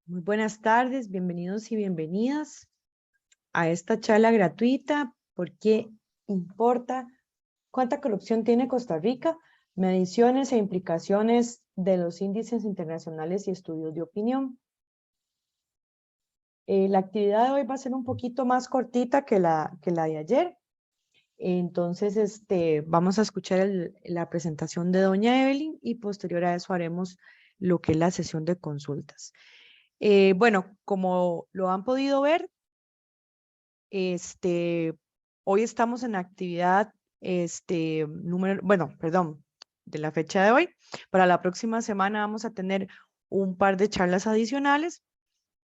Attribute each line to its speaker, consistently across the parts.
Speaker 1: Muy buenas tardes, bienvenidos y bienvenidas a esta charla gratuita. ¿Por qué importa cuánta corrupción tiene Costa Rica? Mediciones e implicaciones de los índices internacionales y estudios de opinión. La actividad de hoy va a ser un poquito más cortita que la de ayer. Entonces, vamos a escuchar la presentación de doña Evelyn y posterior a eso haremos lo que es la sesión de consultas. Bueno, como lo han podido ver, hoy estamos en actividad, de la fecha de hoy. Para la próxima semana vamos a tener un par de charlas adicionales.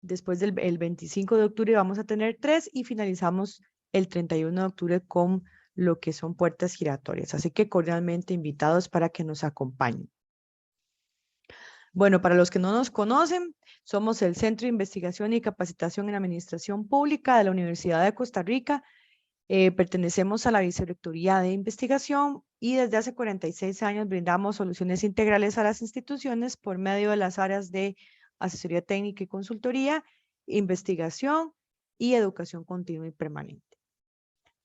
Speaker 1: Después del el 25 de octubre vamos a tener 3 y finalizamos el 31 de octubre con lo que son puertas giratorias. Así que cordialmente invitados para que nos acompañen. Bueno, para los que no nos conocen, somos el Centro de Investigación y Capacitación en Administración Pública de la Universidad de Costa Rica. Pertenecemos a la Vicerrectoría de Investigación y desde hace 46 años brindamos soluciones integrales a las instituciones por medio de las áreas de asesoría técnica y consultoría, investigación y educación continua y permanente.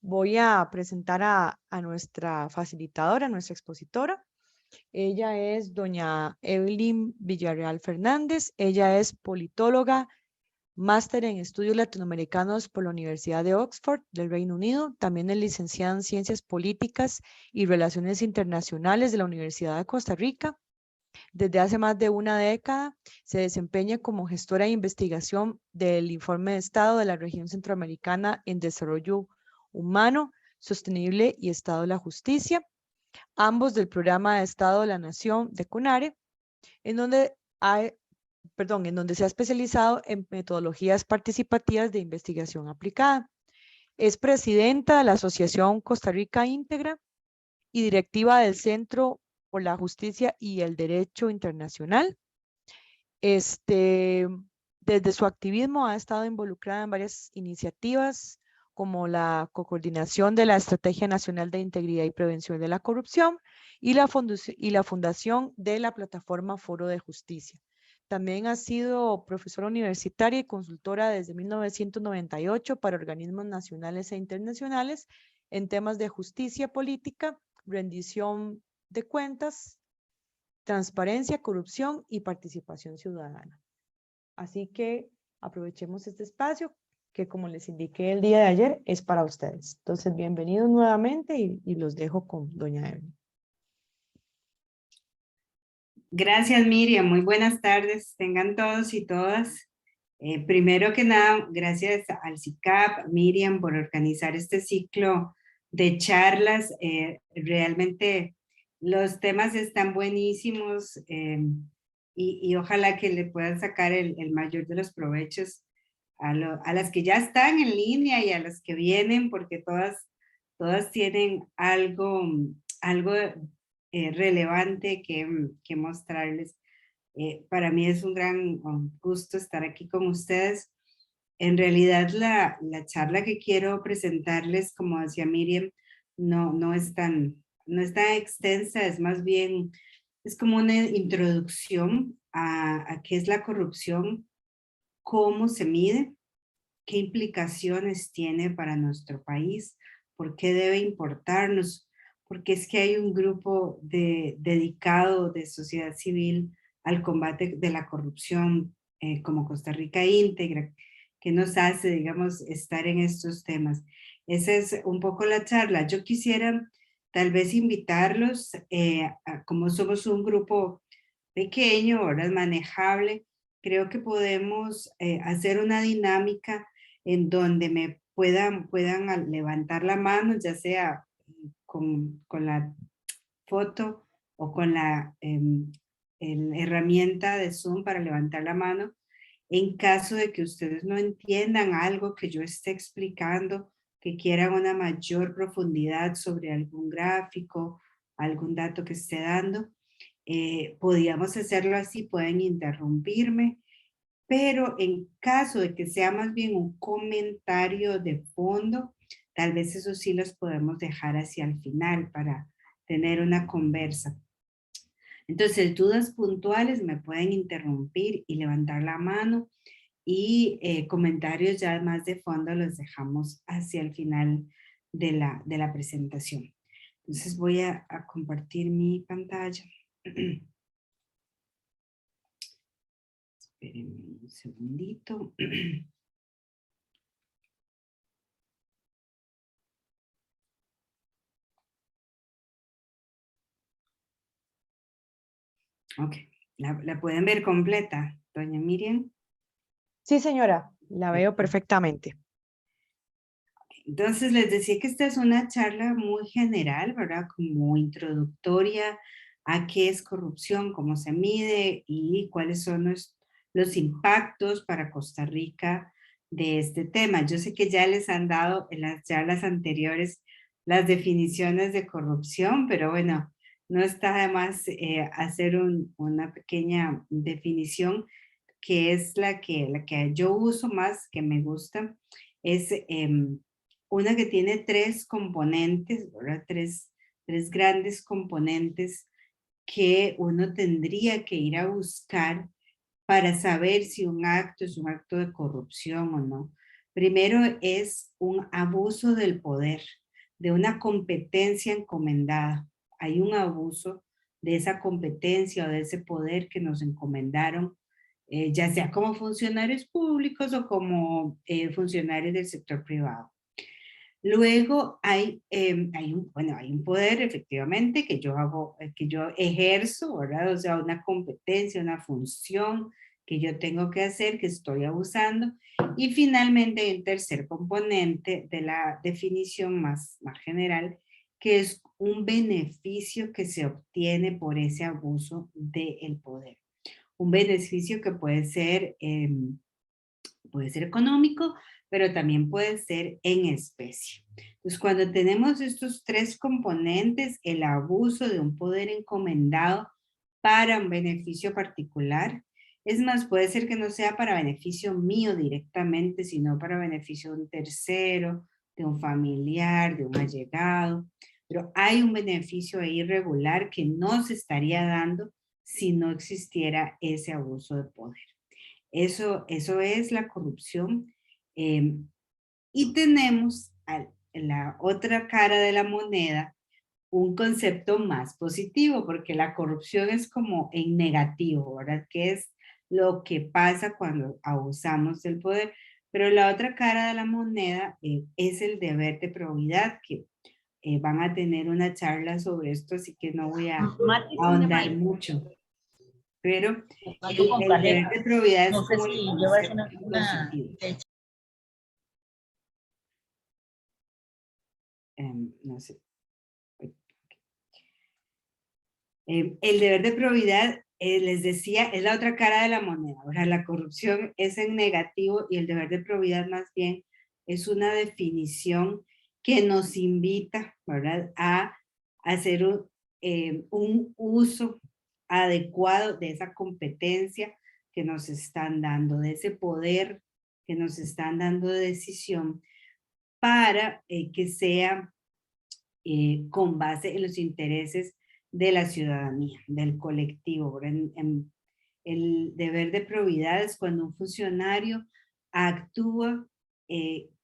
Speaker 1: Voy a presentar a nuestra facilitadora, nuestra expositora. Ella es doña Evelyn Villarreal Fernández. Ella es politóloga, máster en estudios latinoamericanos por la Universidad de Oxford del Reino Unido. También es licenciada en Ciencias Políticas y Relaciones Internacionales de la Universidad de Costa Rica. Desde hace más de una década se desempeña como gestora de investigación del Informe de Estado de la Región Centroamericana en Desarrollo Humano, Sostenible y Estado de la Justicia, ambos del Programa de Estado de la Nación de CONARE, en donde se ha especializado en metodologías participativas de investigación aplicada. Es presidenta de la Asociación Costa Rica Íntegra y directiva del Centro por la Justicia y el Derecho Internacional. Desde su activismo ha estado involucrada en varias iniciativas como la coordinación de la Estrategia Nacional de Integridad y Prevención de la Corrupción y la fundación de la plataforma Foro de Justicia. También ha sido profesora universitaria y consultora desde 1998 para organismos nacionales e internacionales en temas de justicia política, rendición de cuentas, transparencia, corrupción y participación ciudadana. Así que aprovechemos este espacio que, como les indiqué el día de ayer, es para ustedes. Entonces, bienvenidos nuevamente y los dejo con doña Evelyn.
Speaker 2: Gracias, Miriam. Muy buenas tardes. Tengan todos y todas. Primero que nada, gracias al CICAP, Miriam, por organizar este ciclo de charlas. Realmente los temas están buenísimos y ojalá que le puedan sacar el mayor de los provechos a las que ya están en línea y a las que vienen, porque todas tienen algo relevante que mostrarles. Para mí es un gran gusto estar aquí con ustedes. En realidad, la charla que quiero presentarles, como decía Miriam, no es tan extensa, es más bien, es como una introducción a qué es la corrupción, cómo se mide, qué implicaciones tiene para nuestro país, por qué debe importarnos, porque es que hay un grupo dedicado de sociedad civil al combate de la corrupción, como Costa Rica Íntegra, que nos hace, digamos, estar en estos temas. Esa es un poco la charla. Yo quisiera tal vez invitarlos, como somos un grupo pequeño, ¿verdad? Manejable, creo que podemos hacer una dinámica en donde me puedan levantar la mano, ya sea con la foto o con la herramienta de Zoom para levantar la mano, en caso de que ustedes no entiendan algo que yo esté explicando, que quieran una mayor profundidad sobre algún gráfico, algún dato que esté dando, podríamos hacerlo así, pueden interrumpirme, pero en caso de que sea más bien un comentario de fondo, tal vez eso sí los podemos dejar hacia el final para tener una conversa. Entonces, dudas puntuales me pueden interrumpir y levantar la mano, y comentarios ya más de fondo los dejamos hacia el final de la presentación. Entonces voy a compartir mi pantalla. Espérenme un segundito. Ok, ¿la pueden ver completa, doña Miriam?
Speaker 1: Sí, señora, la veo perfectamente.
Speaker 2: Entonces les decía que esta es una charla muy general, ¿verdad? Como introductoria a qué es corrupción, cómo se mide y cuáles son los impactos para Costa Rica de este tema. Yo sé que ya les han dado en las charlas anteriores las definiciones de corrupción, pero bueno, no está de más hacer una pequeña definición, que es la que yo uso más, que me gusta, es una que tiene tres componentes, ¿verdad? Tres grandes componentes que uno tendría que ir a buscar para saber si un acto es un acto de corrupción o no. Primero es un abuso del poder, de una competencia encomendada. Hay un abuso de esa competencia o de ese poder que nos encomendaron, ya sea como funcionarios públicos o como funcionarios del sector privado. Luego hay un poder efectivamente que yo hago, que yo ejerzo, ¿verdad? O sea, una competencia, una función que yo tengo que hacer, que estoy abusando. Y finalmente hay un tercer componente de la definición más general, que es un beneficio que se obtiene por ese abuso del poder. Un beneficio que puede ser económico, pero también puede ser en especie. Entonces, cuando tenemos estos tres componentes, el abuso de un poder encomendado para un beneficio particular, es más, puede ser que no sea para beneficio mío directamente, sino para beneficio de un tercero, de un familiar, de un allegado, pero hay un beneficio ahí irregular que no se estaría dando si no existiera ese abuso de poder. Eso es la corrupción. Y tenemos en la otra cara de la moneda un concepto más positivo, porque la corrupción es como en negativo, ¿verdad? Que es lo que pasa cuando abusamos del poder. Pero la otra cara de la moneda es el deber de probidad, que van a tener una charla sobre esto, así que no voy a ahondar mucho. Pero el deber de probidad es como el concepto positivo. No sé. El deber de probidad, les decía, es la otra cara de la moneda. Ahora, la corrupción es en negativo y el deber de probidad más bien es una definición que nos invita, ¿verdad?, a hacer un uso adecuado de esa competencia que nos están dando, de ese poder que nos están dando de decisión, para que sea con base en los intereses de la ciudadanía, del colectivo. El deber de probidad es cuando un funcionario actúa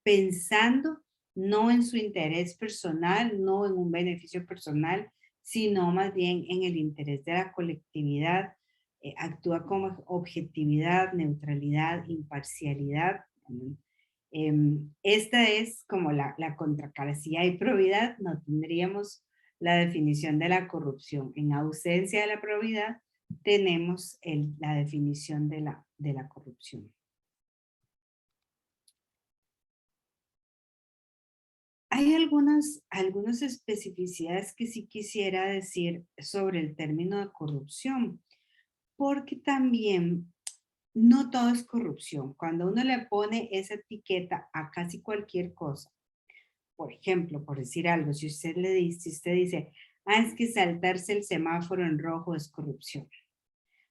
Speaker 2: pensando no en su interés personal, no en un beneficio personal, sino más bien en el interés de la colectividad. Actúa con objetividad, neutralidad, imparcialidad. Esta es como la contracara. Si hay probidad, no tendríamos la definición de la corrupción. En ausencia de la probidad, tenemos la definición de la corrupción. Hay algunas especificidades que sí quisiera decir sobre el término de corrupción, porque también no todo es corrupción. Cuando uno le pone esa etiqueta a casi cualquier cosa, por ejemplo, por decir algo, si usted dice, es que saltarse el semáforo en rojo es corrupción.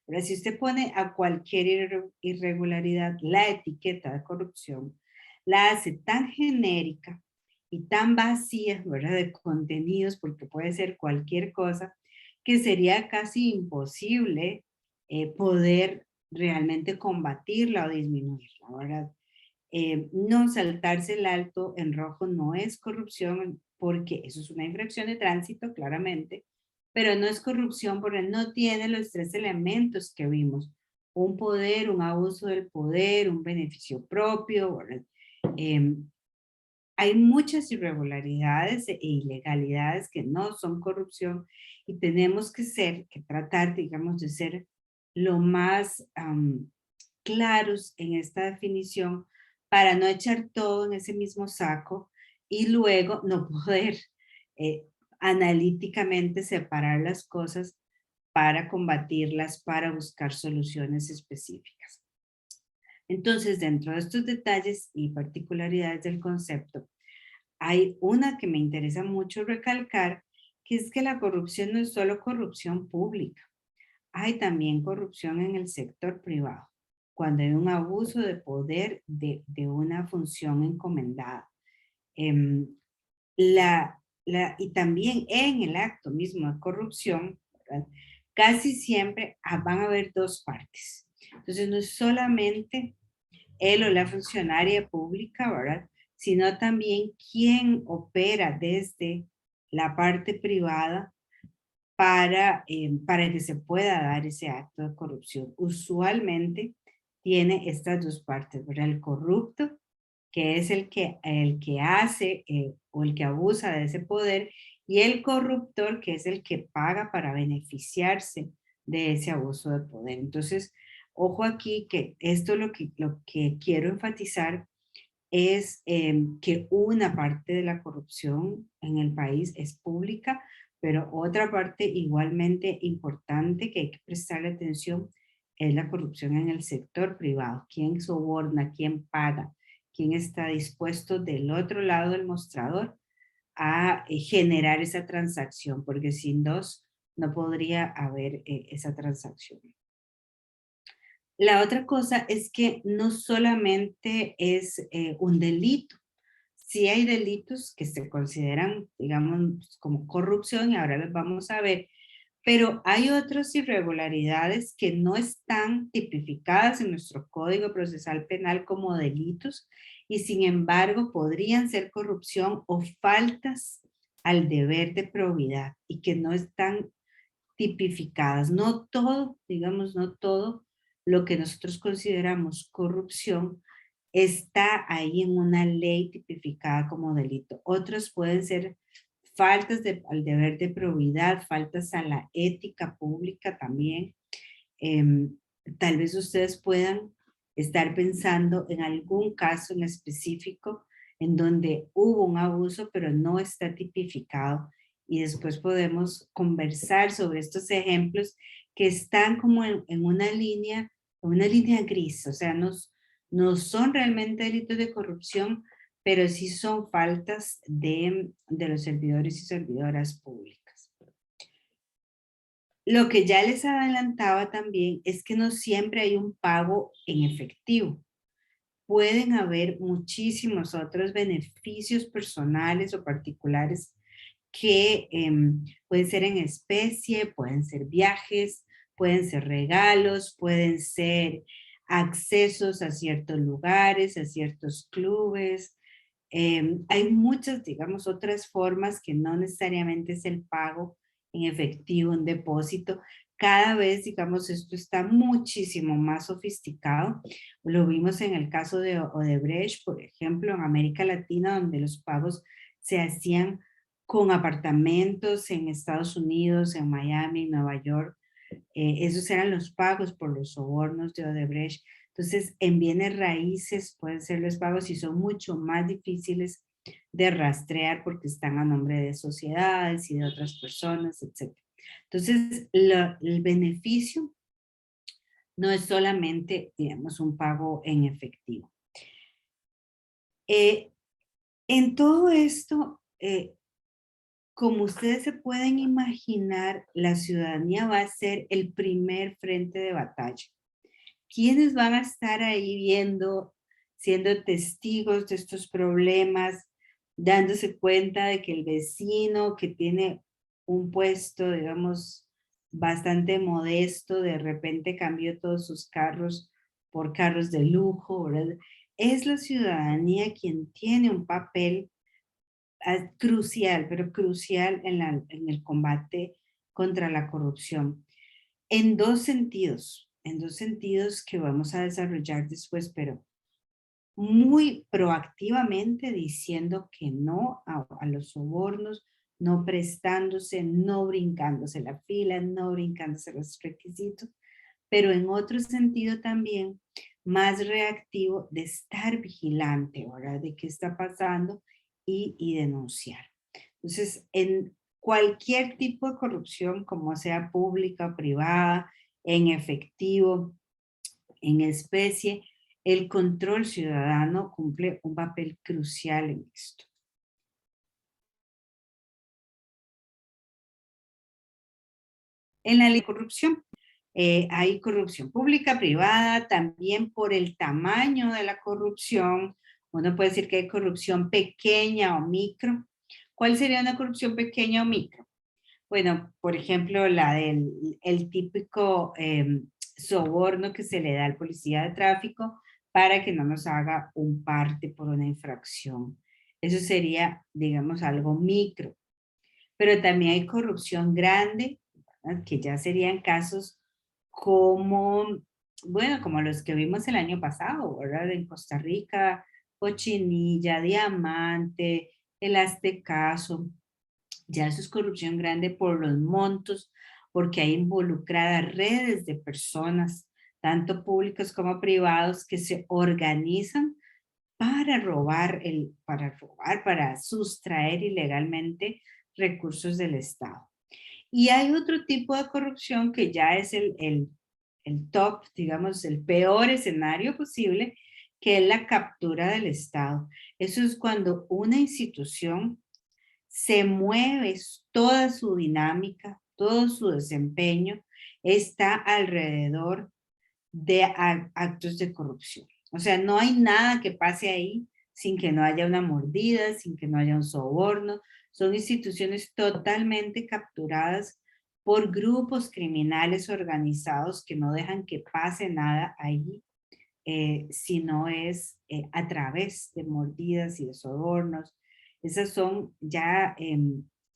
Speaker 2: Pero si usted pone a cualquier irregularidad la etiqueta de corrupción, la hace tan genérica y tan vacía, ¿verdad?, de contenidos, porque puede ser cualquier cosa, que sería casi imposible poder realmente combatirla o disminuirla, ¿verdad? No saltarse el alto en rojo no es corrupción porque eso es una infracción de tránsito, claramente, pero no es corrupción porque no tiene los tres elementos que vimos. Un poder, un abuso del poder, un beneficio propio, ¿verdad? Hay muchas irregularidades e ilegalidades que no son corrupción y tenemos que tratar, digamos, de ser lo más claros en esta definición para no echar todo en ese mismo saco y luego no poder eh, analíticamente separar las cosas para combatirlas, para buscar soluciones específicas. Entonces, dentro de estos detalles y particularidades del concepto, hay una que me interesa mucho recalcar, que es que la corrupción no es solo corrupción pública, hay también corrupción en el sector privado, cuando hay un abuso de poder de una función encomendada. Em, y también en el acto mismo de corrupción, ¿verdad? Casi siempre van a haber dos partes. Entonces no es solamente él o la funcionaria pública, ¿verdad? Sino también quien opera desde la parte privada para que se pueda dar ese acto de corrupción. Usualmente tiene estas dos partes, ¿verdad? El corrupto, que es el que hace o el que abusa de ese poder, y el corruptor, que es el que paga para beneficiarse de ese abuso de poder. Entonces, ojo aquí que esto lo que quiero enfatizar es que una parte de la corrupción en el país es pública, pero otra parte igualmente importante que hay que prestarle atención es la corrupción en el sector privado. ¿Quién soborna? ¿Quién paga? ¿Quién está dispuesto del otro lado del mostrador a generar esa transacción? Porque sin dos no podría haber esa transacción. La otra cosa es que no solamente es un delito. Sí hay delitos que se consideran, digamos, como corrupción y ahora los vamos a ver, pero hay otras irregularidades que no están tipificadas en nuestro Código Procesal Penal como delitos y sin embargo podrían ser corrupción o faltas al deber de probidad y que no están tipificadas. No todo, digamos, no todo lo que nosotros consideramos corrupción está ahí en una ley tipificada como delito. Otros pueden ser faltas al deber de probidad, faltas a la ética pública también. Tal vez ustedes puedan estar pensando en algún caso en específico en donde hubo un abuso pero no está tipificado y después podemos conversar sobre estos ejemplos que están como en una línea gris, o sea, no son realmente delitos de corrupción, pero sí son faltas de los servidores y servidoras públicas. Lo que ya les adelantaba también es que no siempre hay un pago en efectivo. Pueden haber muchísimos otros beneficios personales o particulares que pueden ser en especie, pueden ser viajes, pueden ser regalos, pueden ser accesos a ciertos lugares, a ciertos clubes. Hay muchas, digamos, otras formas que no necesariamente es el pago en efectivo, un depósito. Cada vez, digamos, esto está muchísimo más sofisticado. Lo vimos en el caso de Odebrecht, por ejemplo, en América Latina, donde los pagos se hacían con apartamentos en Estados Unidos, en Miami, Nueva York. Esos eran los pagos por los sobornos de Odebrecht. Entonces, en bienes raíces pueden ser los pagos y son mucho más difíciles de rastrear porque están a nombre de sociedades y de otras personas, etc. Entonces, el beneficio no es solamente, digamos, un pago en efectivo. En todo esto, como ustedes se pueden imaginar, la ciudadanía va a ser el primer frente de batalla. ¿Quiénes van a estar ahí viendo, siendo testigos de estos problemas, dándose cuenta de que el vecino que tiene un puesto, digamos, bastante modesto, de repente cambió todos sus carros por carros de lujo, ¿verdad? Es la ciudadanía quien tiene un papel crucial, pero crucial en el combate contra la corrupción. En dos sentidos que vamos a desarrollar después, pero muy proactivamente diciendo que no a los sobornos, no prestándose, no brincándose la fila, no brincándose los requisitos, pero en otro sentido también más reactivo de estar vigilante, ¿verdad? De qué está pasando y denunciar. Entonces, en cualquier tipo de corrupción, como sea pública, privada, en efectivo, en especie, el control ciudadano cumple un papel crucial en esto. En la ley de corrupción, hay corrupción pública, privada, también por el tamaño de la corrupción. Uno puede decir que hay corrupción pequeña o micro. ¿Cuál sería una corrupción pequeña o micro? Bueno, por ejemplo, la del el típico soborno que se le da al policía de tráfico para que no nos haga un parte por una infracción. Eso sería, digamos, algo micro. Pero también hay corrupción grande, ¿verdad? Que ya serían casos como, bueno, como los que vimos el año pasado, ¿verdad? En Costa Rica, Cochinilla, Diamante, el Aztecaso. Ya eso es corrupción grande por los montos, porque hay involucradas redes de personas, tanto públicos como privados, que se organizan para sustraer ilegalmente recursos del Estado. Y hay otro tipo de corrupción que ya es el top, digamos, el peor escenario posible, que es la captura del Estado. Eso es cuando una institución se mueve, toda su dinámica, todo su desempeño está alrededor de actos de corrupción. O sea, no hay nada que pase ahí sin que no haya una mordida, sin que no haya un soborno. Son instituciones totalmente capturadas por grupos criminales organizados que no dejan que pase nada ahí, si no es a través de mordidas y de sobornos. Esas son ya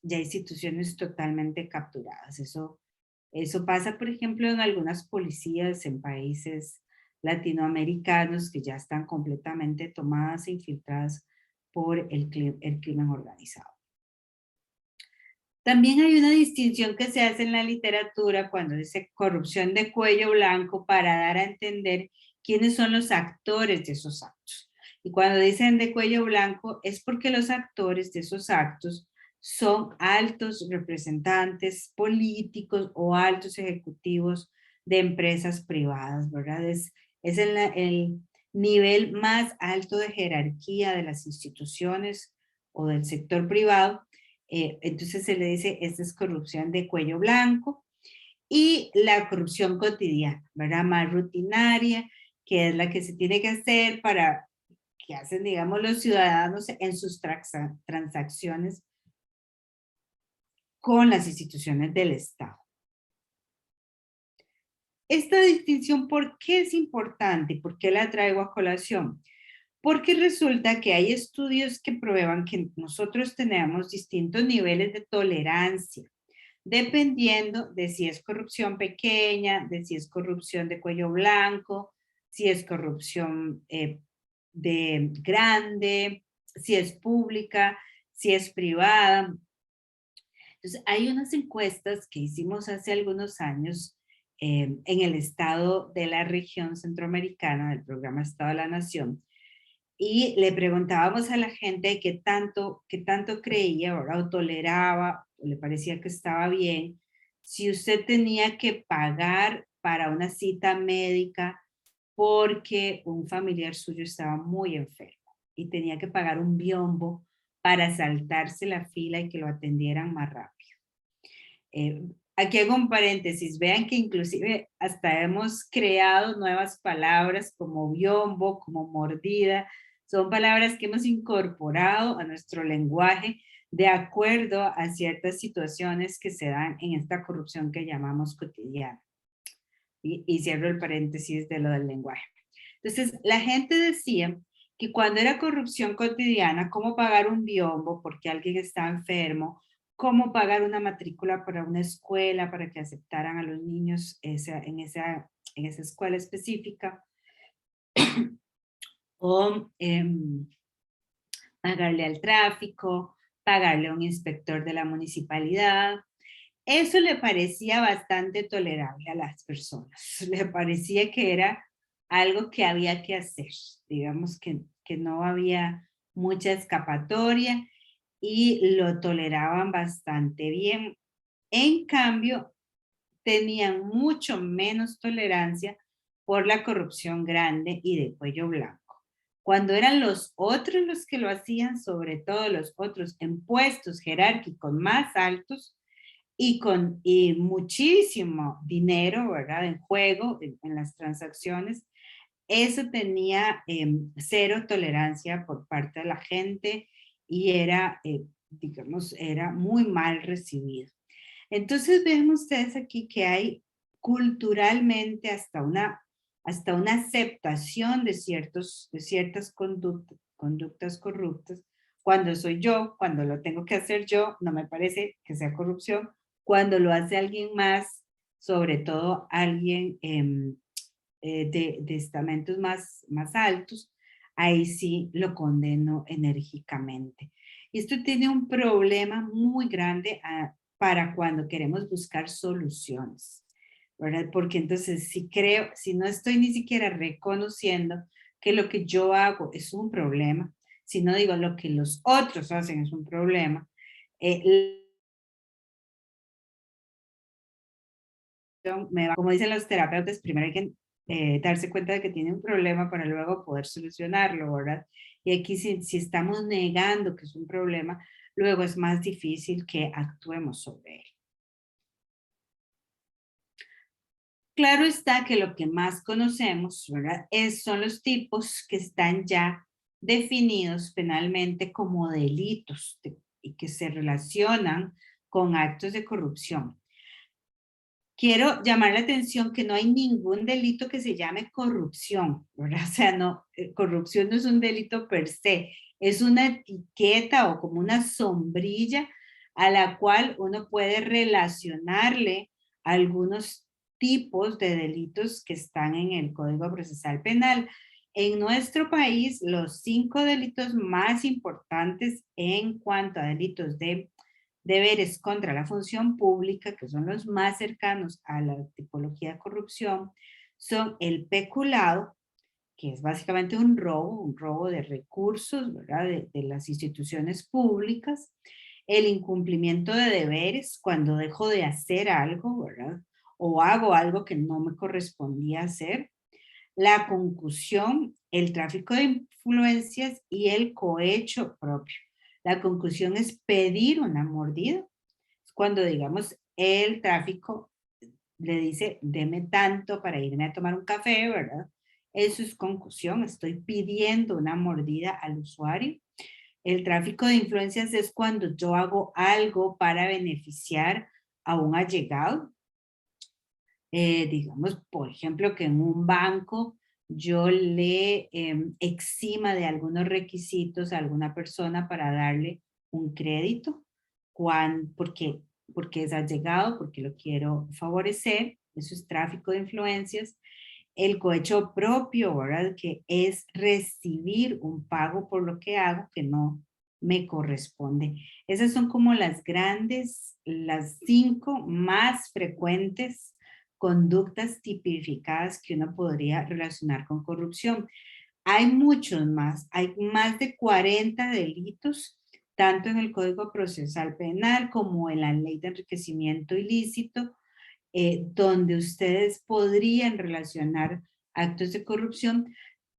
Speaker 2: instituciones totalmente capturadas. Eso pasa, por ejemplo, en algunas policías en países latinoamericanos que ya están completamente tomadas e infiltradas por el crimen organizado. También hay una distinción que se hace en la literatura cuando dice corrupción de cuello blanco para dar a entender quiénes son los actores de esos actos. Y cuando dicen de cuello blanco es porque los actores de esos actos son altos representantes políticos o altos ejecutivos de empresas privadas, ¿verdad? Es el nivel más alto de jerarquía de las instituciones o del sector privado. Entonces se le dice, esta es corrupción de cuello blanco. Y la corrupción cotidiana, ¿verdad? Más rutinaria, que es la que se tiene que hacer para que hacen, digamos, los ciudadanos en sus transacciones con las instituciones del Estado. Esta distinción, ¿por qué es importante? ¿Por qué la traigo a colación? Porque resulta que hay estudios que prueban que nosotros tenemos distintos niveles de tolerancia, dependiendo de si es corrupción pequeña, de si es corrupción de cuello blanco, si es corrupción de grande, si es pública, si es privada. Entonces, hay unas encuestas que hicimos hace algunos años en el estado de la región centroamericana, del programa Estado de la Nación, y le preguntábamos a la gente qué tanto creía, ¿verdad? O toleraba, o le parecía que estaba bien, si usted tenía que pagar para una cita médica porque un familiar suyo estaba muy enfermo y tenía que pagar un biombo para saltarse la fila y que lo atendieran más rápido. Aquí hago un paréntesis, vean que inclusive hasta hemos creado nuevas palabras como biombo, como mordida, son palabras que hemos incorporado a nuestro lenguaje de acuerdo a ciertas situaciones que se dan en esta corrupción que llamamos cotidiana. Y cierro el paréntesis de lo del lenguaje. Entonces, la gente decía que cuando era corrupción cotidiana, cómo pagar un biombo porque alguien está enfermo, cómo pagar una matrícula para una escuela para que aceptaran a los niños en esa escuela específica, o pagarle al tráfico, pagarle a un inspector de la municipalidad. Eso le parecía bastante tolerable a las personas. Le parecía que era algo que había que hacer. Digamos que no había mucha escapatoria y lo toleraban bastante bien. En cambio, tenían mucho menos tolerancia por la corrupción grande y de cuello blanco. Cuando eran los otros los que lo hacían, sobre todo los otros en puestos jerárquicos más altos y con muchísimo dinero, ¿verdad?, en juego, en las transacciones, eso tenía cero tolerancia por parte de la gente y era, digamos, era muy mal recibido. Entonces ven ustedes aquí que hay culturalmente hasta una aceptación de ciertas conductas corruptas. Cuando soy yo, cuando lo tengo que hacer yo, no me parece que sea corrupción. Cuando lo hace alguien más, sobre todo alguien de estamentos más altos, ahí sí lo condeno enérgicamente. Y esto tiene un problema muy grande para cuando queremos buscar soluciones, ¿verdad? Porque entonces si no estoy ni siquiera reconociendo que lo que yo hago es un problema, si no digo lo que los otros hacen es un problema, como dicen los terapeutas, primero hay que darse cuenta de que tiene un problema para luego poder solucionarlo, ¿verdad? Y aquí si estamos negando que es un problema, luego es más difícil que actuemos sobre él. Claro está que lo que más conocemos, ¿verdad?, son los tipos que están ya definidos penalmente como delitos y que se relacionan con actos de corrupción. Quiero llamar la atención que no hay ningún delito que se llame corrupción, ¿verdad? O sea, no, corrupción no es un delito per se, es una etiqueta o como una sombrilla a la cual uno puede relacionarle algunos tipos de delitos que están en el Código Procesal Penal. En nuestro país, los 5 delitos más importantes en cuanto a delitos de deberes contra la función pública, que son los más cercanos a la tipología de corrupción, son el peculado, que es básicamente un robo de recursos, ¿verdad?, de las instituciones públicas, el incumplimiento de deberes, cuando dejo de hacer algo, ¿verdad?, o hago algo que no me correspondía hacer, la concusión, el tráfico de influencias y el cohecho propio. La concusión es pedir una mordida. Cuando, digamos, el tráfico le dice, deme tanto para irme a tomar un café, ¿verdad? Eso es concusión, estoy pidiendo una mordida al usuario. El tráfico de influencias es cuando yo hago algo para beneficiar a un allegado. Digamos, por ejemplo, que en un banco yo le exima de algunos requisitos a alguna persona para darle un crédito, porque es allegado, porque lo quiero favorecer, eso es tráfico de influencias. El cohecho propio, ¿verdad?, que es recibir un pago por lo que hago que no me corresponde. Esas son como las 5 más frecuentes conductas tipificadas que uno podría relacionar con corrupción. Hay muchos más, hay más de 40 delitos, tanto en el Código Procesal Penal como en la Ley de Enriquecimiento Ilícito, donde ustedes podrían relacionar actos de corrupción,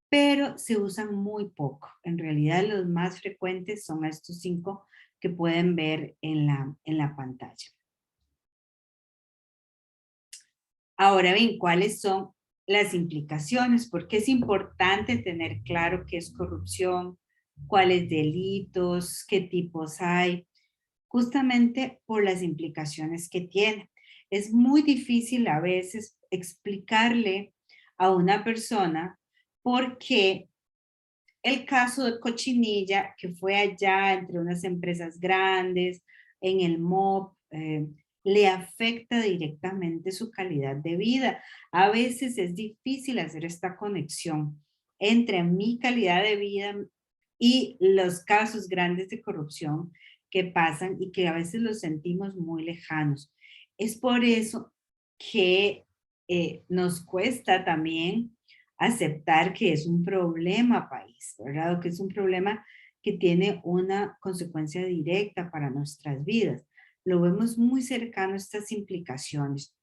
Speaker 2: pero se usan muy poco. En realidad los más frecuentes son estos 5 que pueden ver en la pantalla. Ahora bien, ¿cuáles son las implicaciones? Porque es importante tener claro qué es corrupción, cuáles delitos, qué tipos hay. justamente por las implicaciones que tiene. Es muy difícil a veces explicarle a una persona por qué el caso de Cochinilla, que fue allá entre unas empresas grandes, en el MOP, le afecta directamente su calidad de vida. A veces es difícil hacer esta conexión entre mi calidad de vida y los casos grandes de corrupción que pasan y que a veces los sentimos muy lejanos. Es por eso que nos cuesta también aceptar que es un problema país, ¿verdad? O que es un problema que tiene una consecuencia directa para nuestras vidas. Lo vemos muy cercano a estas implicaciones.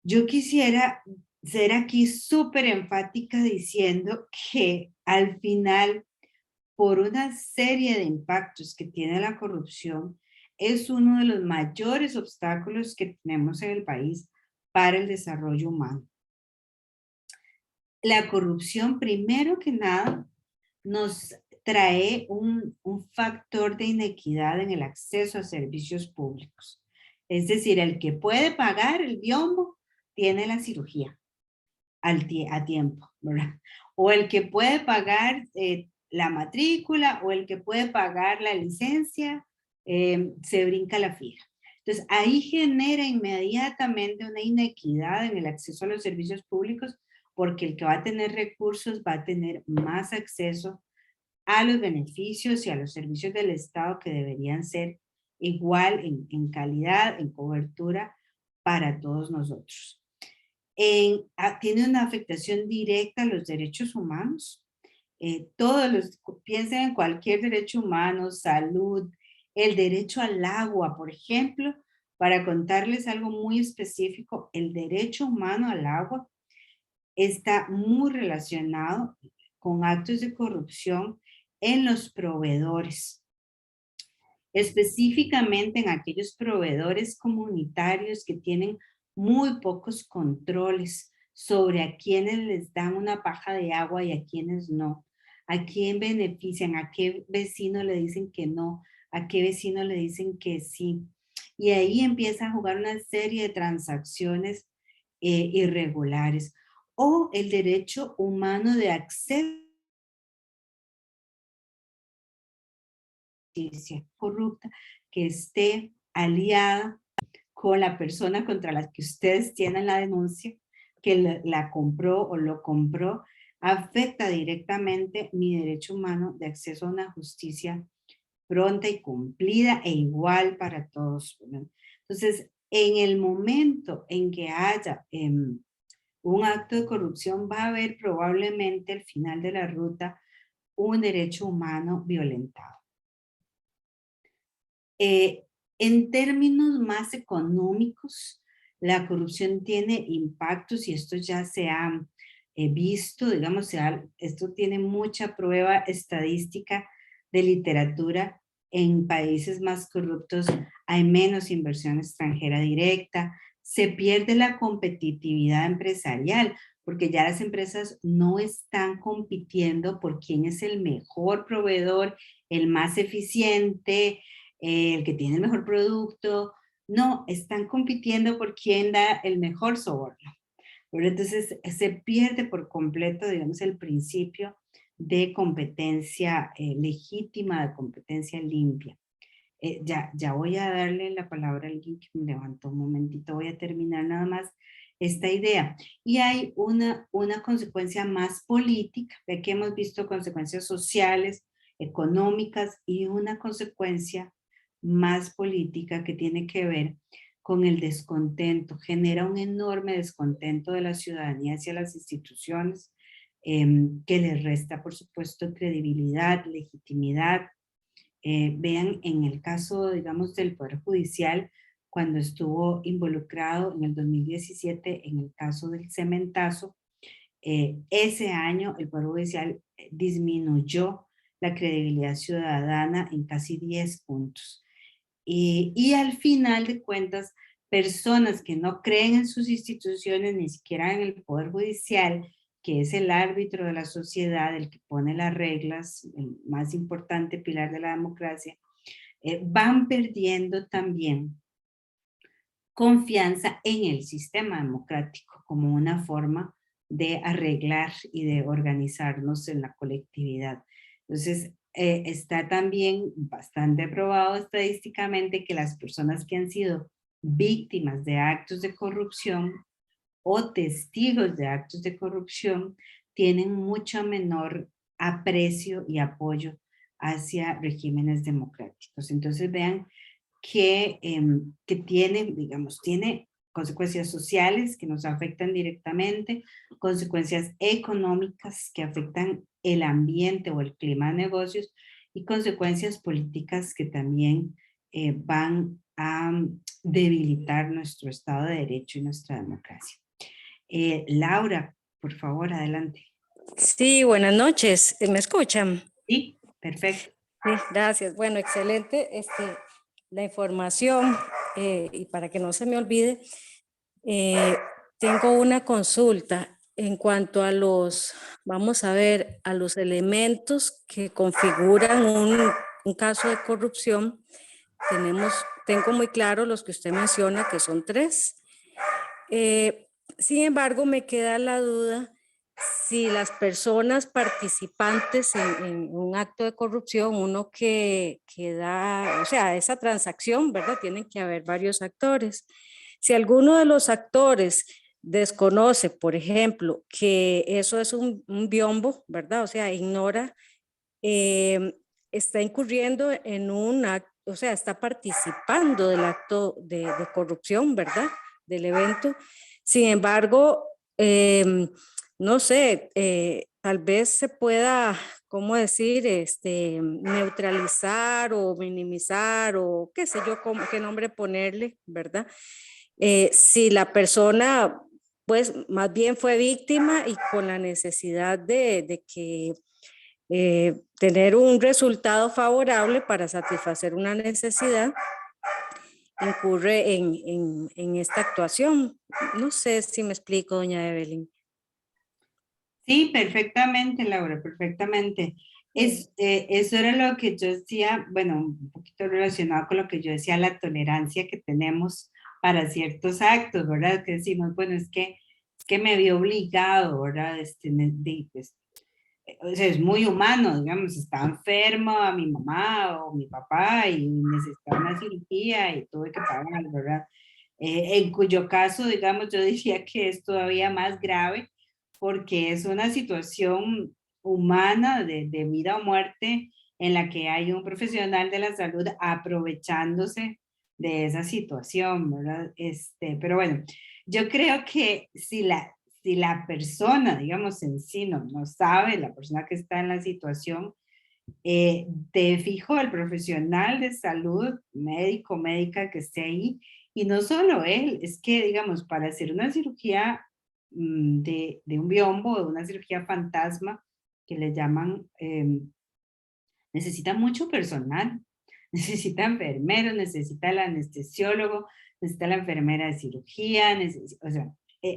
Speaker 2: Yo quisiera ser aquí súper enfática diciendo que al final, por una serie de impactos que tiene la corrupción, es uno de los mayores obstáculos que tenemos en el país para el desarrollo humano. La corrupción, primero que nada, nos trae un factor de inequidad en el acceso a servicios públicos. Es decir, el que puede pagar el biombo tiene la cirugía a tiempo, ¿verdad? O el que puede pagar la matrícula o el que puede pagar la licencia, se brinca la fila. Entonces, ahí genera inmediatamente una inequidad en el acceso a los servicios públicos porque el que va a tener recursos va a tener más acceso a los beneficios y a los servicios del Estado que deberían ser igual en calidad, en cobertura para todos nosotros. Tiene una afectación directa a los derechos humanos. Piensen en cualquier derecho humano, salud, el derecho al agua, por ejemplo, para contarles algo muy específico, el derecho humano al agua está muy relacionado con actos de corrupción en los proveedores, específicamente en aquellos proveedores comunitarios que tienen muy pocos controles sobre a quienes les dan una paja de agua y a quienes no, a quién benefician, a qué vecino le dicen que no, a qué vecino le dicen que sí. Y ahí empieza a jugar una serie de transacciones irregulares. O el derecho humano de acceso a la justicia corrupta que esté aliada con la persona contra la que ustedes tienen la denuncia, que la compró o lo compró, afecta directamente mi derecho humano de acceso a una justicia pronta y cumplida e igual para todos. Entonces, en el momento en que haya un acto de corrupción, va a haber probablemente al final de la ruta un derecho humano violentado. En términos más económicos, la corrupción tiene impactos y esto ya se ha visto, digamos, esto tiene mucha prueba estadística de literatura. En países más corruptos hay menos inversión extranjera directa, se pierde la competitividad empresarial, porque ya las empresas no están compitiendo por quién es el mejor proveedor, el más eficiente, el que tiene el mejor producto. No, están compitiendo por quién da el mejor soborno. Pero entonces se pierde por completo, digamos, el principio de competencia legítima, de competencia limpia. Ya voy a darle la palabra a alguien que me levantó un momentito, voy a terminar nada más esta idea. Y hay una consecuencia más política, de que hemos visto consecuencias sociales, económicas y una consecuencia más política que tiene que ver con el descontento. Genera un enorme descontento de la ciudadanía hacia las instituciones, que les resta, por supuesto, credibilidad, legitimidad. Vean en el caso, digamos, del Poder Judicial, cuando estuvo involucrado en el 2017 en el caso del cementazo, ese año el Poder Judicial disminuyó la credibilidad ciudadana en casi 10 puntos. Y al final de cuentas, personas que no creen en sus instituciones, ni siquiera en el Poder Judicial, que es el árbitro de la sociedad, el que pone las reglas, el más importante pilar de la democracia, van perdiendo también confianza en el sistema democrático como una forma de arreglar y de organizarnos en la colectividad. Entonces, está también bastante probado estadísticamente que las personas que han sido víctimas de actos de corrupción o testigos de actos de corrupción tienen mucho menor aprecio y apoyo hacia regímenes democráticos. Entonces vean que tiene, digamos, tiene consecuencias sociales que nos afectan directamente, consecuencias económicas que afectan el ambiente o el clima de negocios y consecuencias políticas que también van a debilitar nuestro Estado de Derecho y nuestra democracia. Laura, por favor, adelante.
Speaker 3: Sí, buenas noches. ¿Me escuchan?
Speaker 2: Sí, perfecto.
Speaker 3: Sí, gracias. Bueno, excelente la información. Y para que no se me olvide, tengo una consulta en cuanto a vamos a ver, a los elementos que configuran un caso de corrupción. Tengo muy claro los que usted menciona, que son 3. Sin embargo, me queda la duda si las personas participantes en un acto de corrupción, uno que da, o sea, esa transacción, ¿verdad? Tienen que haber varios actores. Si alguno de los actores desconoce, por ejemplo, que eso es un biombo, ¿verdad? O sea, ignora, está incurriendo en un acto, o sea, está participando del acto de corrupción, ¿verdad? Del evento. Sin embargo, no sé, tal vez se pueda, ¿cómo decir? Neutralizar o minimizar o qué sé yo, qué nombre ponerle, ¿verdad? Si la persona, pues, más bien fue víctima y con la necesidad de que tener un resultado favorable para satisfacer una necesidad, incurre en esta actuación. No sé si me explico, doña Evelyn.
Speaker 2: Sí, perfectamente, Laura, perfectamente. Eso era lo que yo decía, bueno, un poquito relacionado con lo que yo decía, la tolerancia que tenemos para ciertos actos, ¿verdad? Que decimos, bueno, es que me vi obligado, ¿verdad? Pues, o sea, es muy humano, digamos, estaba enfermo a mi mamá o mi papá y necesitaba una cirugía y tuve que pagar, ¿verdad? En cuyo caso, digamos, yo diría que es todavía más grave porque es una situación humana de vida o muerte en la que hay un profesional de la salud aprovechándose de esa situación, ¿verdad? Pero bueno, yo creo que si la persona, digamos, en sí no sabe, la persona que está en la situación, de fijo el profesional de salud, médico, médica que esté ahí, y no solo él, es que, digamos, para hacer una cirugía de un biombo, de una cirugía fantasma, que le llaman, necesita mucho personal, necesita enfermeros, necesita el anestesiólogo, necesita la enfermera de cirugía, o sea,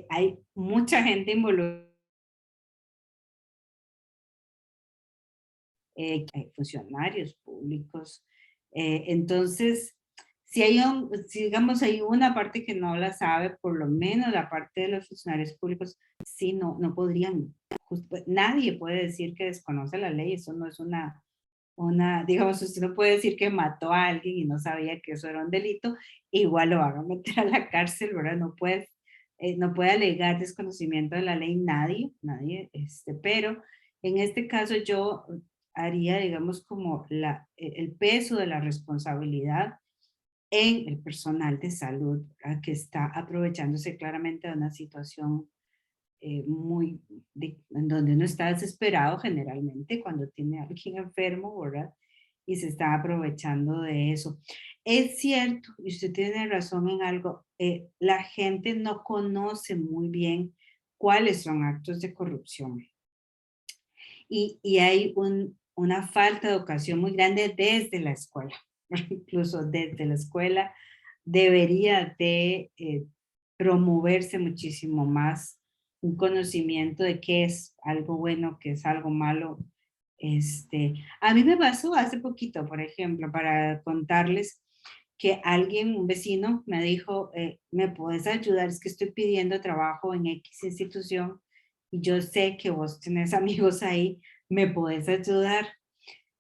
Speaker 2: hay mucha gente involucrada. Funcionarios públicos. Entonces, si digamos hay una parte que no la sabe, por lo menos la parte de los funcionarios públicos, sí, no podrían, nadie puede decir que desconoce la ley, eso no es digamos, usted no puede decir que mató a alguien y no sabía que eso era un delito, igual lo van a meter a la cárcel, ¿verdad? No puede alegar desconocimiento de la ley nadie, pero en este caso yo haría, digamos, como el peso de la responsabilidad en el personal de salud, ¿verdad? Que está aprovechándose claramente de una situación en donde uno está desesperado generalmente cuando tiene a alguien enfermo, ¿verdad? Y se está aprovechando de eso. Es cierto, y usted tiene razón en algo, la gente no conoce muy bien cuáles son actos de corrupción. Y hay una falta de educación muy grande desde la escuela. Incluso desde la escuela debería de promoverse muchísimo más un conocimiento de qué es algo bueno, qué es algo malo, A mí me pasó hace poquito, por ejemplo, para contarles que un vecino me dijo, ¿me puedes ayudar? Es que estoy pidiendo trabajo en X institución y yo sé que vos tenés amigos ahí, ¿me puedes ayudar?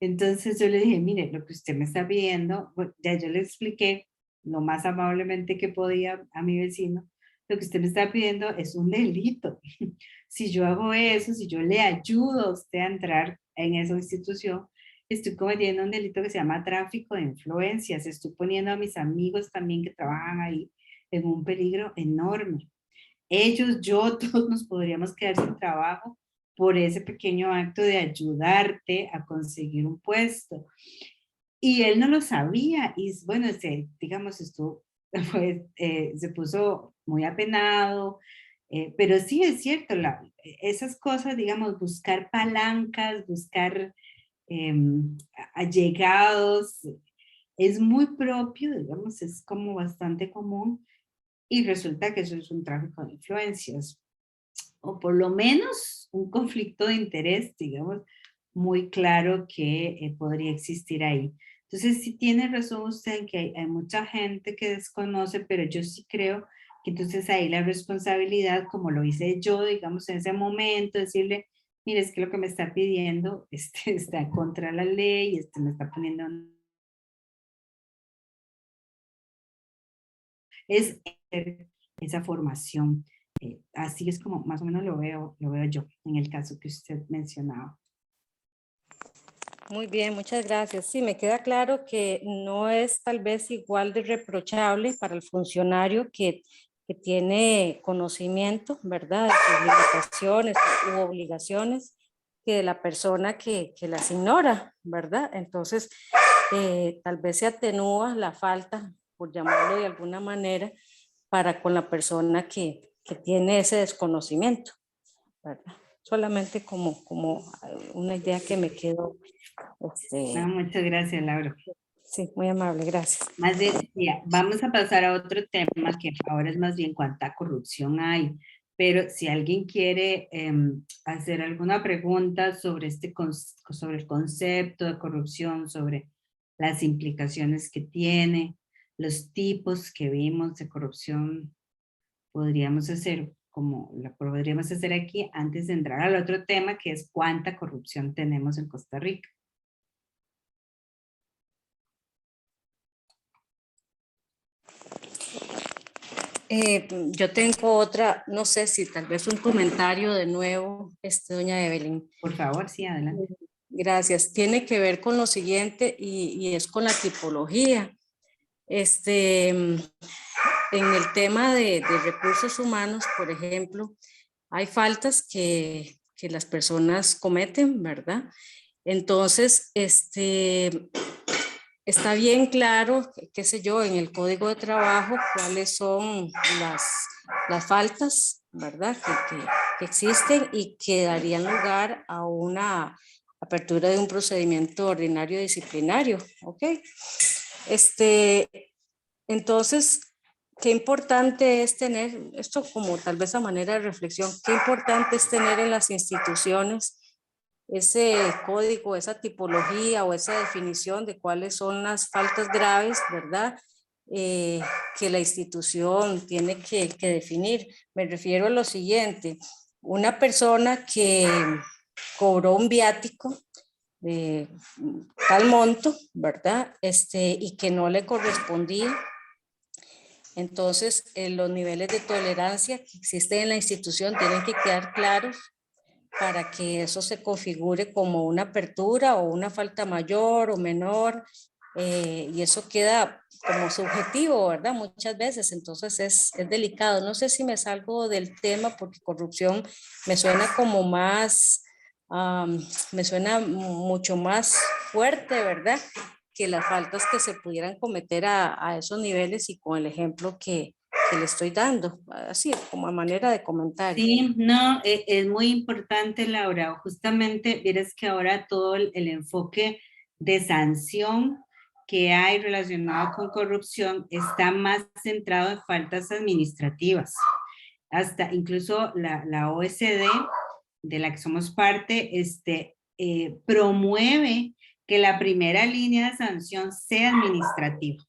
Speaker 2: Entonces yo le dije, mire, lo que usted me está pidiendo, bueno, ya yo le expliqué lo más amablemente que podía a mi vecino, lo que usted me está pidiendo es un delito. Si yo hago eso, si yo le ayudo a usted a entrar en esa institución, estoy cometiendo un delito que se llama tráfico de influencias. Estoy poniendo a mis amigos también que trabajan ahí en un peligro enorme. Ellos, yo, todos nos podríamos quedar sin trabajo por ese pequeño acto de ayudarte a conseguir un puesto. Y él no lo sabía y bueno, digamos, esto pues, se puso muy apenado, pero sí es cierto, esas cosas, digamos, buscar palancas, buscar allegados, es muy propio, digamos, es como bastante común y resulta que eso es un tráfico de influencias o por lo menos un conflicto de interés, digamos, muy claro que podría existir ahí. Entonces, sí tiene razón usted en que hay mucha gente que desconoce, pero yo sí creo que entonces ahí la responsabilidad, como lo hice yo, digamos, en ese momento, decirle, mire, es que lo que me está pidiendo está contra la ley, me está poniendo... Es esa formación. Así es como más o menos lo veo yo en el caso que usted mencionaba.
Speaker 3: Muy bien, muchas gracias. Sí, me queda claro que no es tal vez igual de reprochable para el funcionario que tiene conocimiento, ¿verdad?, de sus limitaciones u obligaciones, que de la persona que las ignora, ¿verdad? Entonces, tal vez se atenúa la falta, por llamarlo de alguna manera, para con la persona que tiene ese desconocimiento, ¿verdad? Solamente como una idea que me quedó.
Speaker 2: No, muchas gracias, Laura.
Speaker 3: Sí, muy amable, gracias.
Speaker 2: Más bien, ya, vamos a pasar a otro tema que ahora es más bien cuánta corrupción hay. Pero si alguien quiere hacer alguna pregunta sobre, sobre el concepto de corrupción, sobre las implicaciones que tiene, los tipos que vimos de corrupción, podríamos hacer como la podríamos hacer aquí antes de entrar al otro tema, que es cuánta corrupción tenemos en Costa Rica.
Speaker 3: Yo tengo otra, no sé si tal vez un comentario de nuevo, doña Evelyn.
Speaker 2: Por favor, sí, adelante.
Speaker 3: Gracias. Tiene que ver con lo siguiente y es con la tipología. En el tema de recursos humanos, por ejemplo, hay faltas que las personas cometen, ¿verdad? Entonces, está bien claro, qué sé yo, en el código de trabajo, cuáles son las faltas, ¿verdad?, que existen y que darían lugar a una apertura de un procedimiento ordinario disciplinario, ¿ok? Entonces, qué importante es tener, esto como tal vez a manera de reflexión, qué importante es tener en las instituciones ese código, esa tipología o esa definición de cuáles son las faltas graves, ¿verdad?, que la institución tiene que definir. Me refiero a lo siguiente: una persona que cobró un viático de tal monto, ¿verdad?, y que no le correspondía. Entonces, los niveles de tolerancia que existen en la institución tienen que quedar claros para que eso se configure como una apertura o una falta mayor o menor, y eso queda como subjetivo, ¿verdad?, muchas veces. Entonces es delicado. No sé si me salgo del tema porque corrupción me suena como más, me suena mucho más fuerte, ¿verdad?, que las faltas que se pudieran cometer a esos niveles y con el ejemplo que le estoy dando, así como a manera de comentario.
Speaker 2: Sí, no, es muy importante, Laura. Justamente, vieras que ahora todo el enfoque de sanción que hay relacionado con corrupción está más centrado en faltas administrativas. Hasta incluso la OSD, de la que somos parte, promueve que la primera línea de sanción sea administrativa,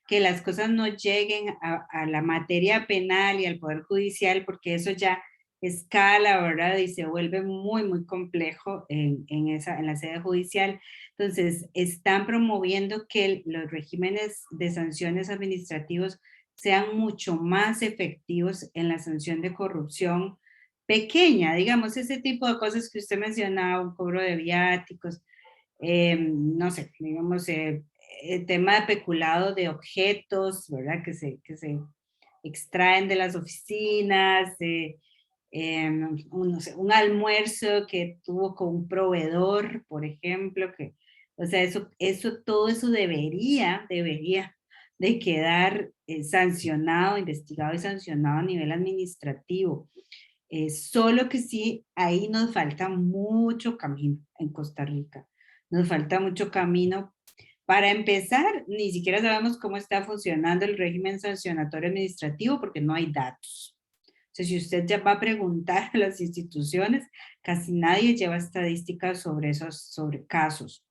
Speaker 2: que las cosas no lleguen a la materia penal y al Poder Judicial, porque eso ya escala, ¿verdad? Y se vuelve muy, muy complejo en la sede judicial. Entonces, están promoviendo que los regímenes de sanciones administrativos sean mucho más efectivos en la sanción de corrupción pequeña, digamos, ese tipo de cosas que usted mencionaba, un cobro de viáticos, no sé, digamos, el tema de peculado de objetos, ¿verdad? Que se extraen de las oficinas, no sé, un almuerzo que tuvo con un proveedor, por ejemplo, que, o sea, todo eso debería de quedar sancionado, investigado y sancionado a nivel administrativo. Solo que sí, ahí nos falta mucho camino en Costa Rica. Nos falta mucho camino. Para empezar, ni siquiera sabemos cómo está funcionando el régimen sancionatorio administrativo porque no hay datos. O sea, si usted ya va a preguntar a las instituciones, casi nadie lleva estadísticas sobre sobre casos.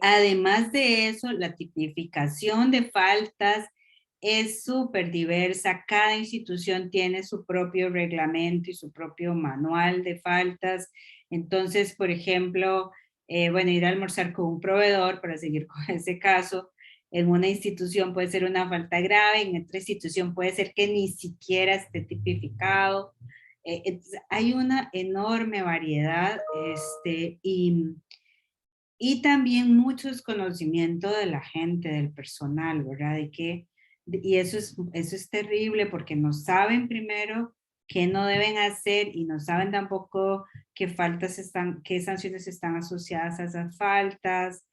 Speaker 2: Además de eso, la tipificación de faltas es súper diversa. Cada institución tiene su propio reglamento y su propio manual de faltas. Entonces, por ejemplo, bueno, ir a almorzar con un proveedor, para seguir con ese caso, en una institución puede ser una falta grave, en otra institución puede ser que ni siquiera esté tipificado. Hay una enorme variedad y también mucho desconocimiento de la gente, del personal, ¿verdad? Y eso es terrible porque no saben primero qué no deben hacer y no saben tampoco qué qué sanciones están asociadas a esas faltas,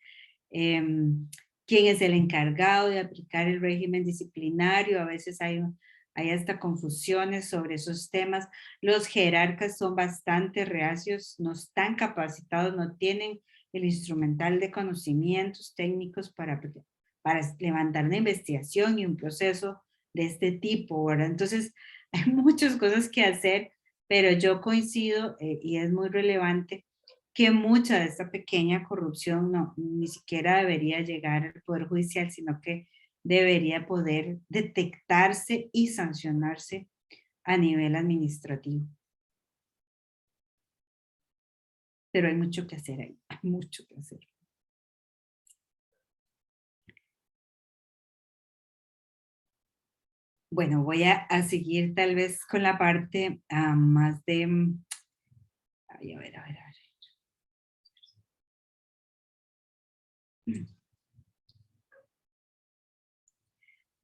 Speaker 2: quién es el encargado de aplicar el régimen disciplinario. A veces hay hasta confusiones sobre esos temas. Los jerarcas son bastante reacios, no están capacitados, no tienen el instrumental de conocimientos técnicos para levantar una investigación y un proceso de este tipo, ¿verdad? Entonces, hay muchas cosas que hacer, pero yo coincido y es muy relevante que mucha de esta pequeña corrupción ni siquiera debería llegar al Poder Judicial, sino que debería poder detectarse y sancionarse a nivel administrativo. Pero hay mucho que hacer ahí, hay mucho que hacer. Bueno, voy a seguir tal vez con la parte más de... a ver.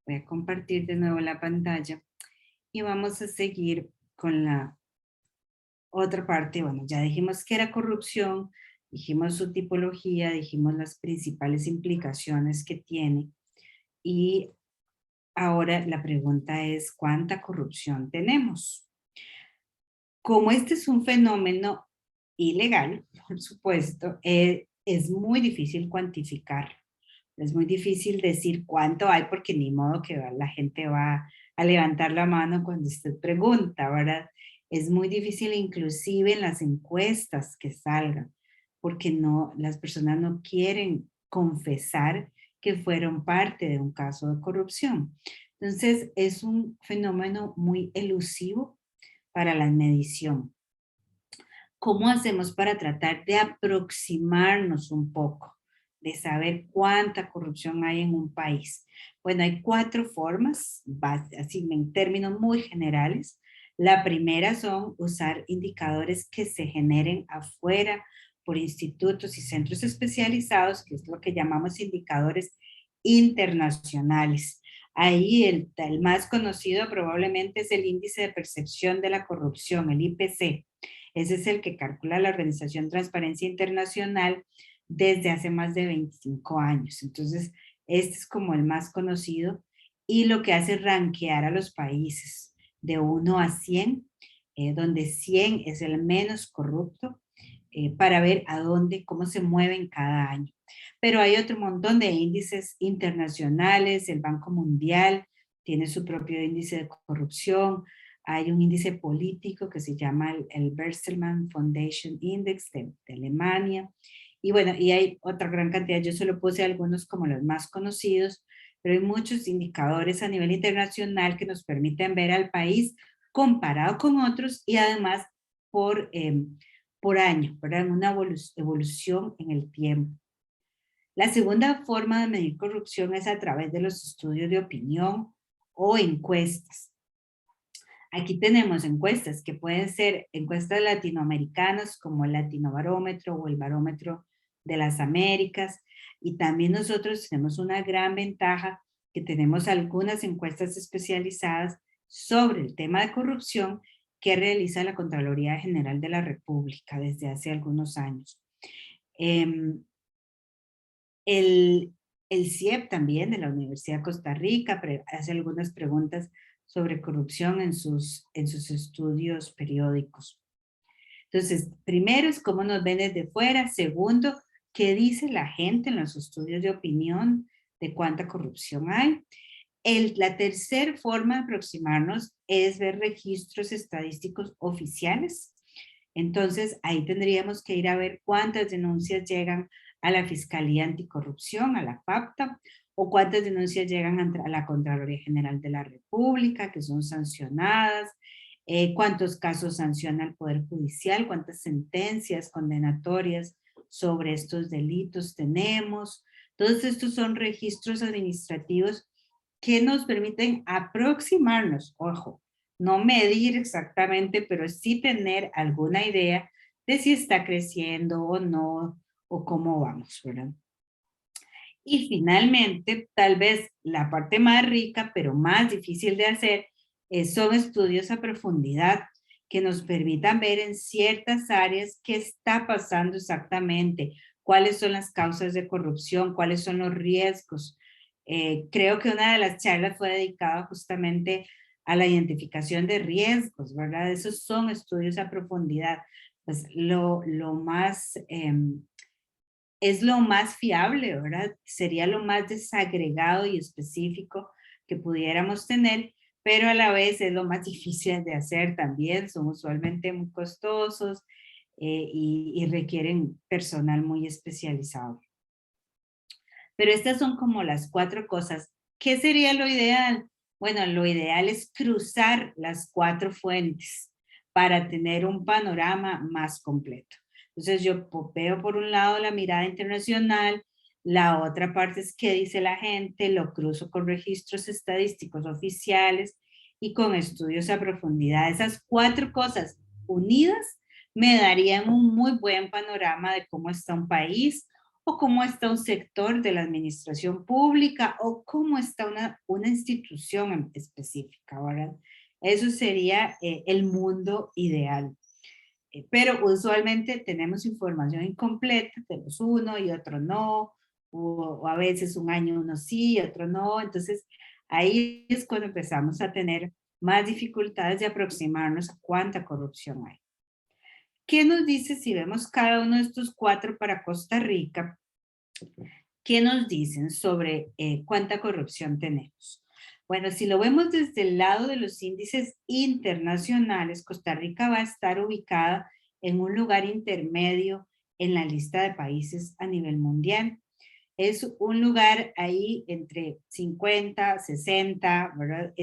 Speaker 2: Voy a compartir de nuevo la pantalla y vamos a seguir con la otra parte. Bueno, ya dijimos que era corrupción, dijimos su tipología, dijimos las principales implicaciones que tiene y ahora la pregunta es ¿cuánta corrupción tenemos? Como este es un fenómeno ilegal, por supuesto, es muy difícil cuantificar. Es muy difícil decir cuánto hay porque ni modo que la gente va a levantar la mano cuando usted pregunta, ¿verdad? Es muy difícil inclusive en las encuestas que salgan, porque las personas no quieren confesar que fueron parte de un caso de corrupción. Entonces, es un fenómeno muy elusivo para la medición. ¿Cómo hacemos para tratar de aproximarnos un poco, de saber cuánta corrupción hay en un país? Bueno, hay 4 formas, así en términos muy generales. La primera son usar indicadores que se generen afuera por institutos y centros especializados, que es lo que llamamos indicadores internacionales. Ahí el más conocido probablemente es el índice de percepción de la corrupción, el IPC. Ese es el que calcula la Organización Transparencia Internacional desde hace más de 25 años. Entonces, este es como el más conocido y lo que hace es rankear a los países de 1 a 100, donde 100 es el menos corrupto, para ver cómo se mueven cada año. Pero hay otro montón de índices internacionales, el Banco Mundial tiene su propio índice de corrupción, Hay un índice político que se llama el Bertelsmann Foundation Index de Alemania. Y bueno, y hay otra gran cantidad, yo solo puse algunos como los más conocidos, pero hay muchos indicadores a nivel internacional que nos permiten ver al país comparado con otros y además por año, ¿verdad? Una evolución en el tiempo. La segunda forma de medir corrupción es a través de los estudios de opinión o encuestas. Aquí tenemos encuestas que pueden ser encuestas latinoamericanas como el Latinobarómetro o el Barómetro de las Américas. Y también nosotros tenemos una gran ventaja que tenemos algunas encuestas especializadas sobre el tema de corrupción que realiza la Contraloría General de la República desde hace algunos años. El CIEP también de la Universidad de Costa Rica hace algunas preguntas sobre corrupción en sus estudios periódicos. Entonces, primero es cómo nos ven desde fuera. Segundo, qué dice la gente en los estudios de opinión de cuánta corrupción hay. La tercera forma de aproximarnos es ver registros estadísticos oficiales. Entonces, ahí tendríamos que ir a ver cuántas denuncias llegan a la Fiscalía Anticorrupción, a la FAPTA, o cuántas denuncias llegan a la Contraloría General de la República, que son sancionadas, cuántos casos sanciona el Poder Judicial, cuántas sentencias condenatorias sobre estos delitos tenemos. Todos estos son registros administrativos que nos permiten aproximarnos, ojo, no medir exactamente, pero sí tener alguna idea de si está creciendo o no, o cómo vamos, ¿verdad? Y finalmente, tal vez la parte más rica, pero más difícil de hacer, son estudios a profundidad que nos permitan ver en ciertas áreas qué está pasando exactamente, cuáles son las causas de corrupción, cuáles son los riesgos. Creo que una de las charlas fue dedicada justamente a la identificación de riesgos, ¿verdad? Esos son estudios a profundidad. Pues lo más es lo más fiable, ¿verdad? Sería lo más desagregado y específico que pudiéramos tener, pero a la vez es lo más difícil de hacer también. Son usualmente muy costosos y requieren personal muy especializado. Pero estas son como las 4 cosas. ¿Qué sería lo ideal? Bueno, lo ideal es cruzar las 4 fuentes para tener un panorama más completo. Entonces yo veo por un lado la mirada internacional, la otra parte es qué dice la gente, lo cruzo con registros estadísticos oficiales y con estudios a profundidad. Esas 4 cosas unidas me darían un muy buen panorama de cómo está un país, o cómo está un sector de la administración pública, o cómo está una institución específica, ¿verdad? Eso sería el mundo ideal. Pero usualmente tenemos información incompleta, tenemos uno y otro no, o a veces un año uno sí y otro no. Entonces, ahí es cuando empezamos a tener más dificultades de aproximarnos a cuánta corrupción hay. ¿Qué nos dice si vemos cada uno de estos 4 para Costa Rica? ¿Qué nos dicen sobre cuánta corrupción tenemos? Bueno, si lo vemos desde el lado de los índices internacionales, Costa Rica va a estar ubicada en un lugar intermedio en la lista de países a nivel mundial. Es un lugar ahí entre 50, 60, ¿verdad?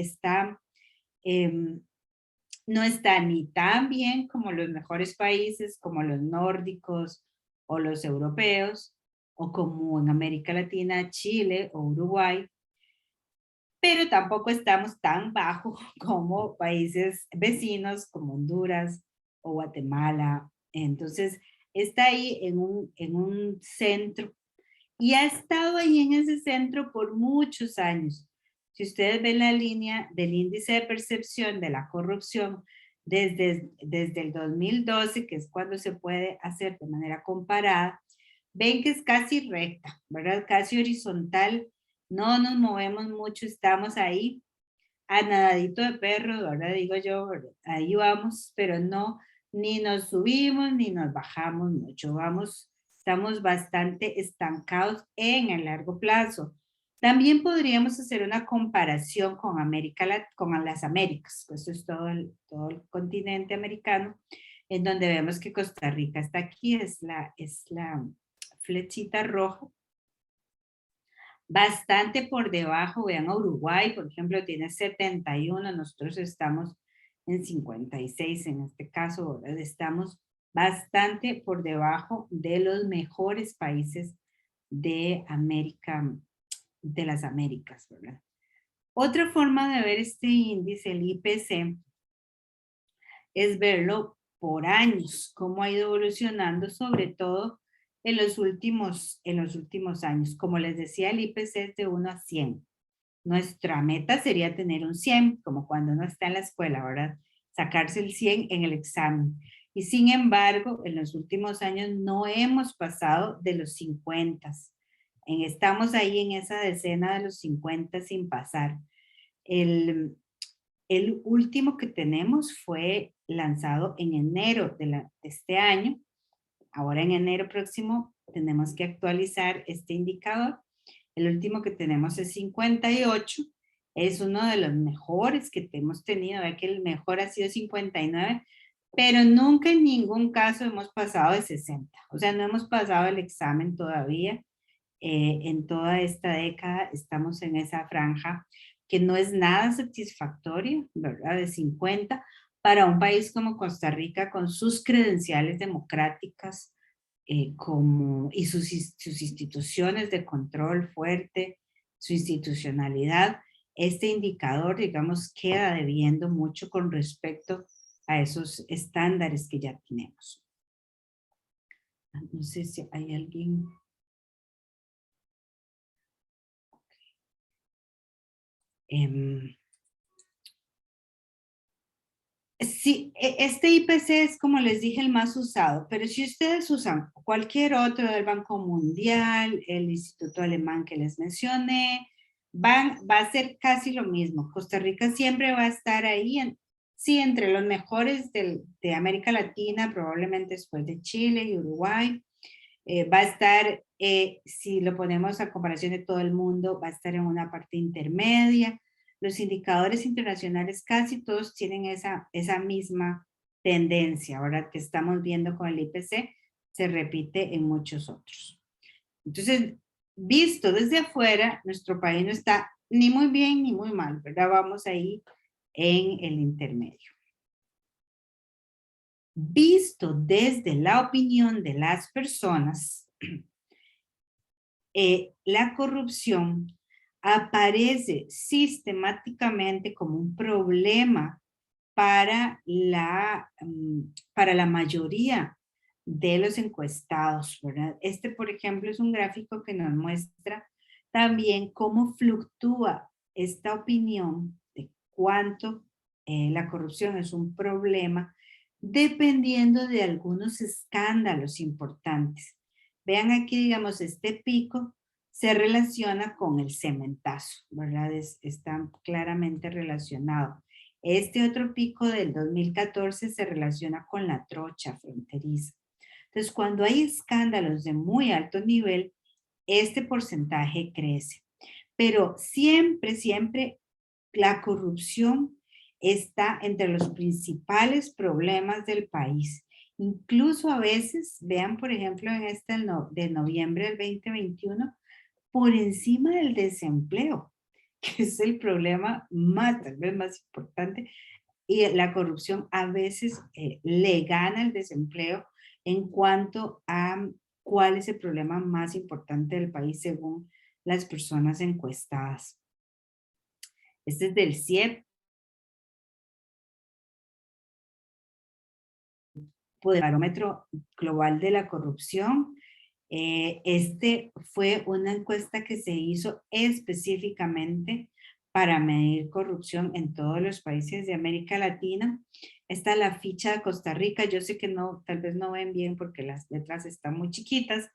Speaker 2: No está ni tan bien como los mejores países, como los nórdicos o los europeos, o como en América Latina, Chile o Uruguay, pero tampoco estamos tan bajo como países vecinos como Honduras o Guatemala. Entonces, está ahí en un centro y ha estado ahí en ese centro por muchos años. Si ustedes ven la línea del índice de percepción de la corrupción desde el 2012, que es cuando se puede hacer de manera comparada, ven que es casi recta, ¿verdad? Casi horizontal, no nos movemos mucho, estamos ahí a nadadito de perro, ¿verdad? Digo yo, ¿verdad? Ahí vamos, pero no, ni nos subimos ni nos bajamos mucho, estamos bastante estancados en el largo plazo. También podríamos hacer una comparación con con las Américas, pues eso es todo el continente americano, en donde vemos que Costa Rica está aquí, es la flechita roja, bastante por debajo. Vean a Uruguay, por ejemplo, tiene 71, nosotros estamos en 56 en este caso, ¿verdad? Estamos bastante por debajo de los mejores países de América, de las Américas, ¿verdad? Otra forma de ver este índice, el IPC, es verlo por años, cómo ha ido evolucionando, sobre todo en los últimos años. Como les decía, el IPC es de 1 a 100. Nuestra meta sería tener un 100, como cuando uno está en la escuela, ¿verdad? Sacarse el 100 en el examen. Y sin embargo, en los últimos años no hemos pasado de los 50. Estamos ahí en esa decena de los 50 sin pasar. El último que tenemos fue lanzado en enero de este año. Ahora en enero próximo tenemos que actualizar este indicador. El último que tenemos es 58. Es uno de los mejores que hemos tenido. Ve que el mejor ha sido 59, pero nunca en ningún caso hemos pasado de 60. O sea, no hemos pasado el examen todavía. En toda esta década estamos en esa franja que no es nada satisfactoria, ¿verdad? De 50 para un país como Costa Rica con sus credenciales democráticas y sus instituciones de control fuerte, su institucionalidad. Este indicador, digamos, queda debiendo mucho con respecto a esos estándares que ya tenemos. No sé si hay alguien... Sí, este IPC es, como les dije, el más usado, pero si ustedes usan cualquier otro del Banco Mundial, el Instituto Alemán que les mencioné, va a ser casi lo mismo. Costa Rica siempre va a estar ahí, sí, entre los mejores de América Latina, probablemente después de Chile y Uruguay. Va a estar, si lo ponemos a comparación de todo el mundo, va a estar en una parte intermedia. Los indicadores internacionales casi todos tienen esa misma tendencia. Ahora que estamos viendo con el IPC, se repite en muchos otros. Entonces, visto desde afuera, nuestro país no está ni muy bien ni muy mal, ¿verdad? Vamos ahí en el intermedio. Visto desde la opinión de las personas, la corrupción aparece sistemáticamente como un problema para la mayoría de los encuestados, ¿verdad? Este, por ejemplo, es un gráfico que nos muestra también cómo fluctúa esta opinión de cuánto la corrupción es un problema dependiendo de algunos escándalos importantes. Vean aquí, digamos, este pico se relaciona con el cementazo, ¿verdad? Está claramente relacionado. Este otro pico del 2014 se relaciona con la trocha fronteriza. Entonces, cuando hay escándalos de muy alto nivel, este porcentaje crece. Pero siempre, siempre la corrupción está entre los principales problemas del país. Incluso a veces, vean por ejemplo en este de noviembre del 2021, por encima del desempleo, que es el problema tal vez más importante, y la corrupción a veces le gana el desempleo en cuanto a cuál es el problema más importante del país según las personas encuestadas. Este es del CIEP, el Barómetro Global de la Corrupción. Este fue una encuesta que se hizo específicamente para medir corrupción en todos los países de América Latina. Esta es la ficha de Costa Rica. Yo sé que no, tal vez no ven bien porque las letras están muy chiquitas,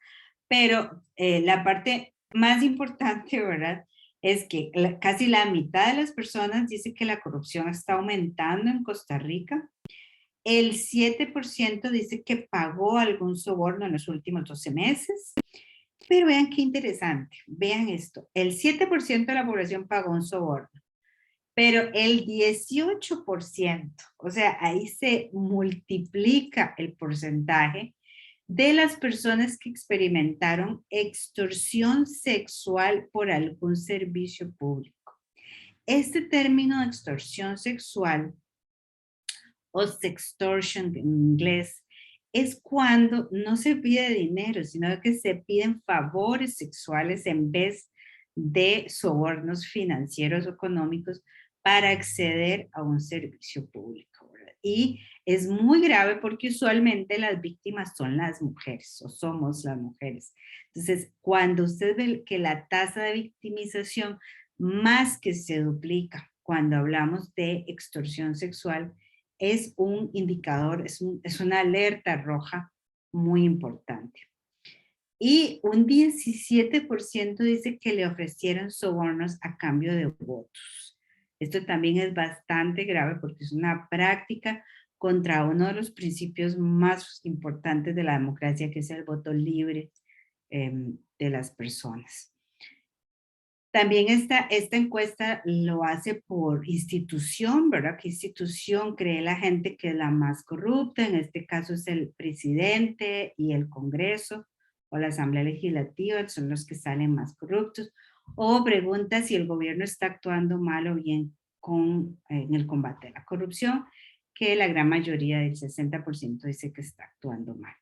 Speaker 2: pero la parte más importante, ¿verdad? Es que casi la mitad de las personas dice que la corrupción está aumentando en Costa Rica. El 7% dice que pagó algún soborno en los últimos 12 meses. Pero vean qué interesante, vean esto, el 7% de la población pagó un soborno, pero el 18%, o sea, ahí se multiplica el porcentaje de las personas que experimentaron extorsión sexual por algún servicio público. Este término de extorsión sexual o sextortion en inglés es cuando no se pide dinero, sino que se piden favores sexuales en vez de sobornos financieros o económicos para acceder a un servicio público, ¿verdad? Y es muy grave porque usualmente las víctimas son las mujeres o somos las mujeres. Entonces, cuando usted ve que la tasa de victimización más que se duplica cuando hablamos de extorsión sexual, es un indicador, es una alerta roja muy importante. Y un 17% dice que le ofrecieron sobornos a cambio de votos. Esto también es bastante grave porque es una práctica contra uno de los principios más importantes de la democracia, que es el voto libre de las personas. También esta encuesta lo hace por institución, ¿verdad? ¿Qué institución cree la gente que es la más corrupta? En este caso es el presidente y el Congreso o la Asamblea Legislativa, son los que salen más corruptos. O pregunta si el gobierno está actuando mal o bien en el combate a la corrupción, que la gran mayoría del 60% dice que está actuando mal.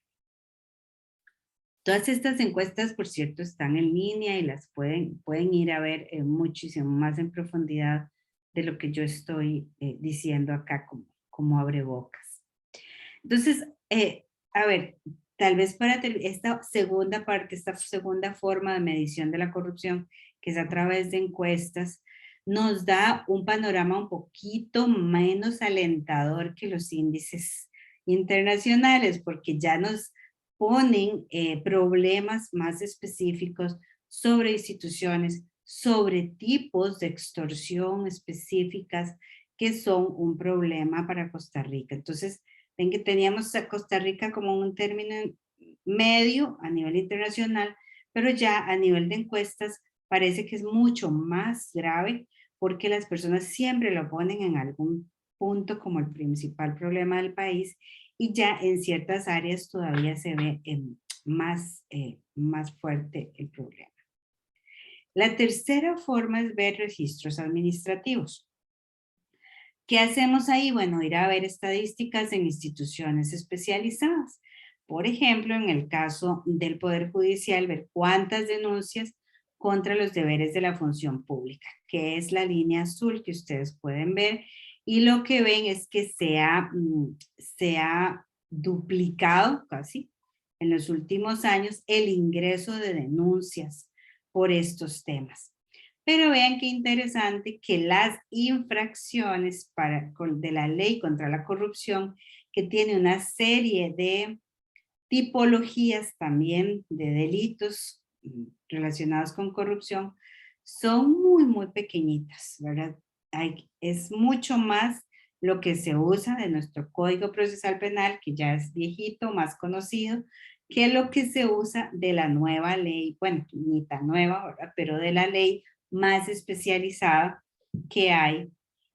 Speaker 2: Todas estas encuestas, por cierto, están en línea y las pueden ir a ver muchísimo más en profundidad de lo que yo estoy diciendo acá como abrebocas. Entonces, a ver, tal vez para esta segunda parte, esta segunda forma de medición de la corrupción, que es a través de encuestas, nos da un panorama un poquito menos alentador que los índices internacionales, porque ya nos ponen problemas más específicos sobre instituciones, sobre tipos de extorsión específicas que son un problema para Costa Rica. Entonces, ven que teníamos a Costa Rica como un término medio a nivel internacional, pero ya a nivel de encuestas parece que es mucho más grave porque las personas siempre lo ponen en algún punto como el principal problema del país y ya en ciertas áreas todavía se ve más fuerte el problema. La tercera forma es ver registros administrativos. ¿Qué hacemos ahí? Bueno, ir a ver estadísticas en instituciones especializadas. Por ejemplo, en el caso del Poder Judicial, ver cuántas denuncias contra los deberes de la función pública, que es la línea azul que ustedes pueden ver. Y lo que ven es que se ha duplicado casi en los últimos años el ingreso de denuncias por estos temas. Pero vean qué interesante que las infracciones de la ley contra la corrupción, que tiene una serie de tipologías también de delitos relacionados con corrupción, son muy, muy pequeñitas, ¿verdad? Es mucho más lo que se usa de nuestro Código Procesal Penal, que ya es viejito, más conocido, que lo que se usa de la nueva ley, bueno, ni tan nueva, ¿verdad? Pero de la ley más especializada que hay.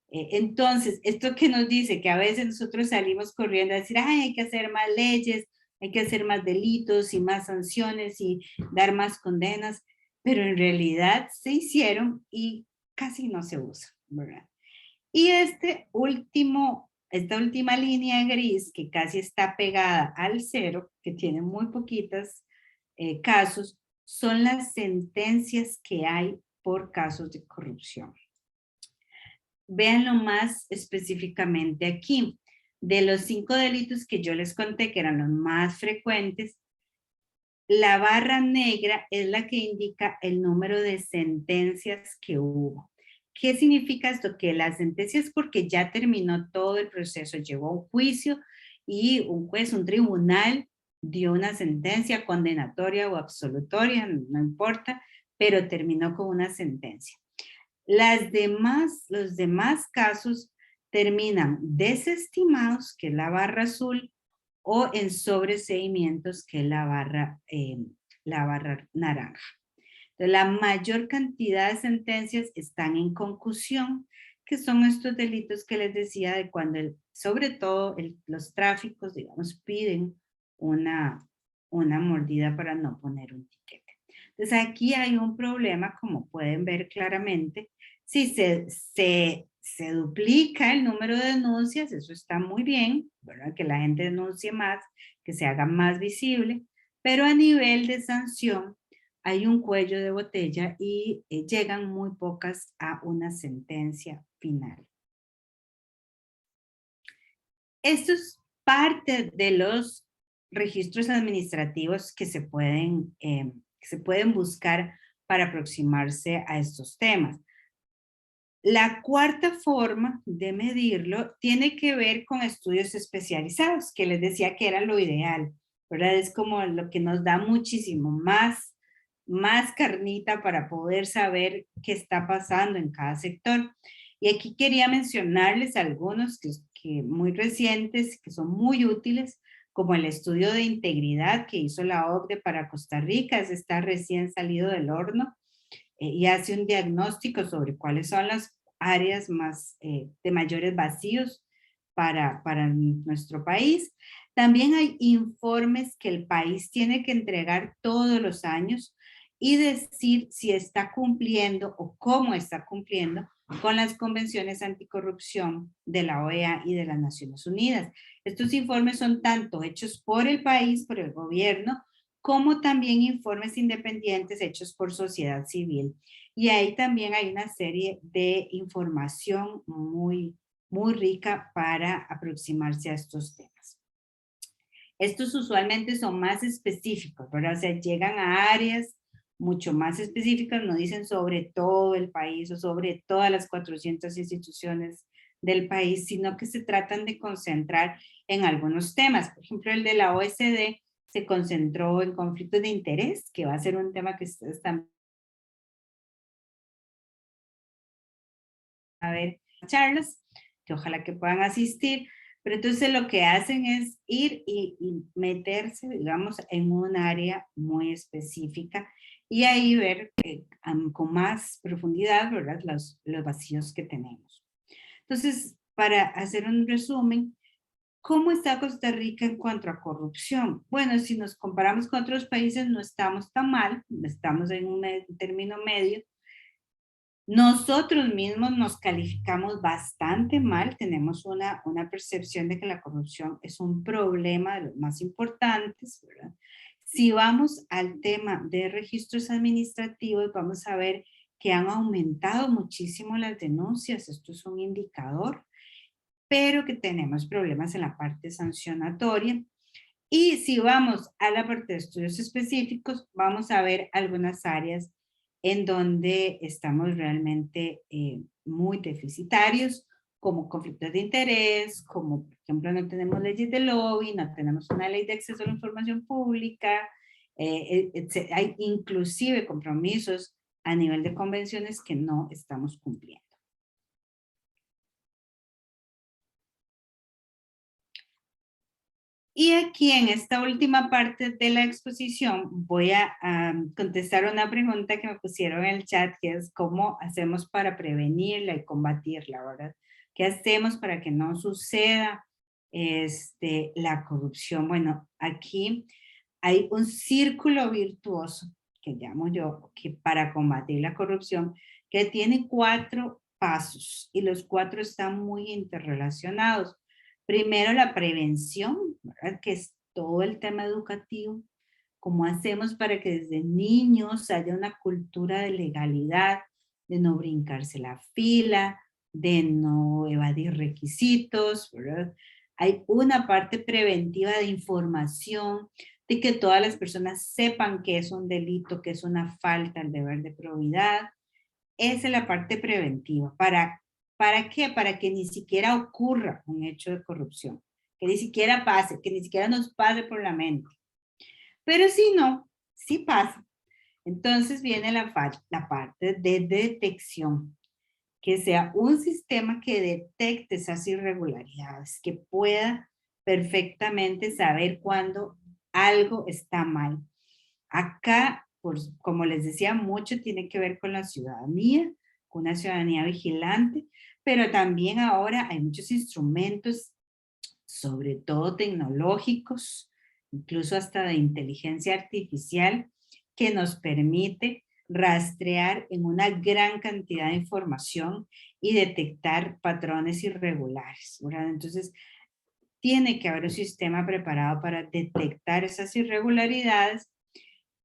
Speaker 2: Entonces, esto que nos dice que a veces nosotros salimos corriendo a decir, ay, hay que hacer más leyes, hay que hacer más delitos y más sanciones y dar más condenas, pero en realidad se hicieron y casi no se usa, ¿verdad? Y esta última línea gris que casi está pegada al cero, que tiene muy poquitos casos, son las sentencias que hay por casos de corrupción. Véanlo más específicamente aquí. De los 5 delitos que yo les conté, que eran los más frecuentes, la barra negra es la que indica el número de sentencias que hubo. ¿Qué significa esto? Que las sentencias porque ya terminó todo el proceso, llegó a un juicio y un juez, un tribunal, dio una sentencia condenatoria o absolutoria, no importa, pero terminó con una sentencia. Los demás casos terminan desestimados, que es la barra azul, o en sobreseimientos, que es la barra la barra naranja. Entonces, la mayor cantidad de sentencias están en concusión, que son estos delitos que les decía de cuando, sobre todo los tráficos, digamos, piden una mordida para no poner un tiquete. Entonces, aquí hay un problema, como pueden ver claramente. Si se duplica el número de denuncias, eso está muy bien, ¿verdad? Que la gente denuncie más, que se haga más visible, pero a nivel de sanción hay un cuello de botella y llegan muy pocas a una sentencia final. Esto es parte de los registros administrativos que se pueden buscar para aproximarse a estos temas. La cuarta forma de medirlo tiene que ver con estudios especializados, que les decía que era lo ideal, ¿verdad? Es como lo que nos da muchísimo más carnita para poder saber qué está pasando en cada sector. Y aquí quería mencionarles algunos que muy recientes, que son muy útiles, como el estudio de integridad que hizo la OCDE para Costa Rica, está recién salido del horno, y hace un diagnóstico sobre cuáles son las áreas más de mayores vacíos para nuestro país. También hay informes que el país tiene que entregar todos los años y decir si está cumpliendo o cómo está cumpliendo con las convenciones anticorrupción de la OEA y de las Naciones Unidas. Estos informes son tanto hechos por el país, por el gobierno, como también informes independientes hechos por sociedad civil. Y ahí también hay una serie de información muy rica para aproximarse a estos temas. Estos usualmente son más específicos, ¿verdad? O sea, llegan a áreas mucho más específicas, no dicen sobre todo el país o sobre todas las 400 instituciones del país, sino que se tratan de concentrar en algunos temas. Por ejemplo, el de la OECD se concentró en conflictos de interés, que va a ser un tema que ustedes también a ver charlas, que ojalá que puedan asistir, pero entonces lo que hacen es ir y meterse, digamos, en un área muy específica y ahí ver con más profundidad, ¿verdad?, los vacíos que tenemos. Entonces, para hacer un resumen, ¿cómo está Costa Rica en cuanto a corrupción? Bueno, si nos comparamos con otros países, no estamos tan mal, estamos en un término medio. Nosotros mismos nos calificamos bastante mal, tenemos una percepción de que la corrupción es un problema de los más importantes, ¿verdad? Si vamos al tema de registros administrativos, vamos a ver que han aumentado muchísimo las denuncias, esto es un indicador, pero que tenemos problemas en la parte sancionatoria. Y si vamos a la parte de estudios específicos, vamos a ver algunas áreas en donde estamos realmente muy deficitarios, como conflictos de interés, como por ejemplo no tenemos leyes de lobby, no tenemos una ley de acceso a la información pública, hay inclusive compromisos a nivel de convenciones que no estamos cumpliendo. Y aquí en esta última parte de la exposición voy a contestar una pregunta que me pusieron en el chat, que es ¿cómo hacemos para prevenirla y combatirla, verdad? ¿Qué hacemos para que no suceda la corrupción? Bueno, aquí hay un círculo virtuoso, que llamo yo, que para combatir la corrupción, que tiene 4 pasos y los 4 están muy interrelacionados. Primero, la prevención, ¿verdad?, que es todo el tema educativo. ¿Cómo hacemos para que desde niños haya una cultura de legalidad, de no brincarse la fila, de no evadir requisitos, ¿verdad? Hay una parte preventiva de información, de que todas las personas sepan que es un delito, que es una falta, el deber de probidad. Esa es la parte preventiva. ¿Para qué? Para que ni siquiera ocurra un hecho de corrupción, que ni siquiera pase, que ni siquiera nos pase por la mente. Pero si no, sí pasa. Entonces viene la parte de detección, que sea un sistema que detecte esas irregularidades, que pueda perfectamente saber cuando algo está mal. Acá, como les decía, mucho tiene que ver con la ciudadanía, con una ciudadanía vigilante, pero también ahora hay muchos instrumentos, sobre todo tecnológicos, incluso hasta de inteligencia artificial, que nos permite rastrear en una gran cantidad de información y detectar patrones irregulares, ¿verdad? Entonces, tiene que haber un sistema preparado para detectar esas irregularidades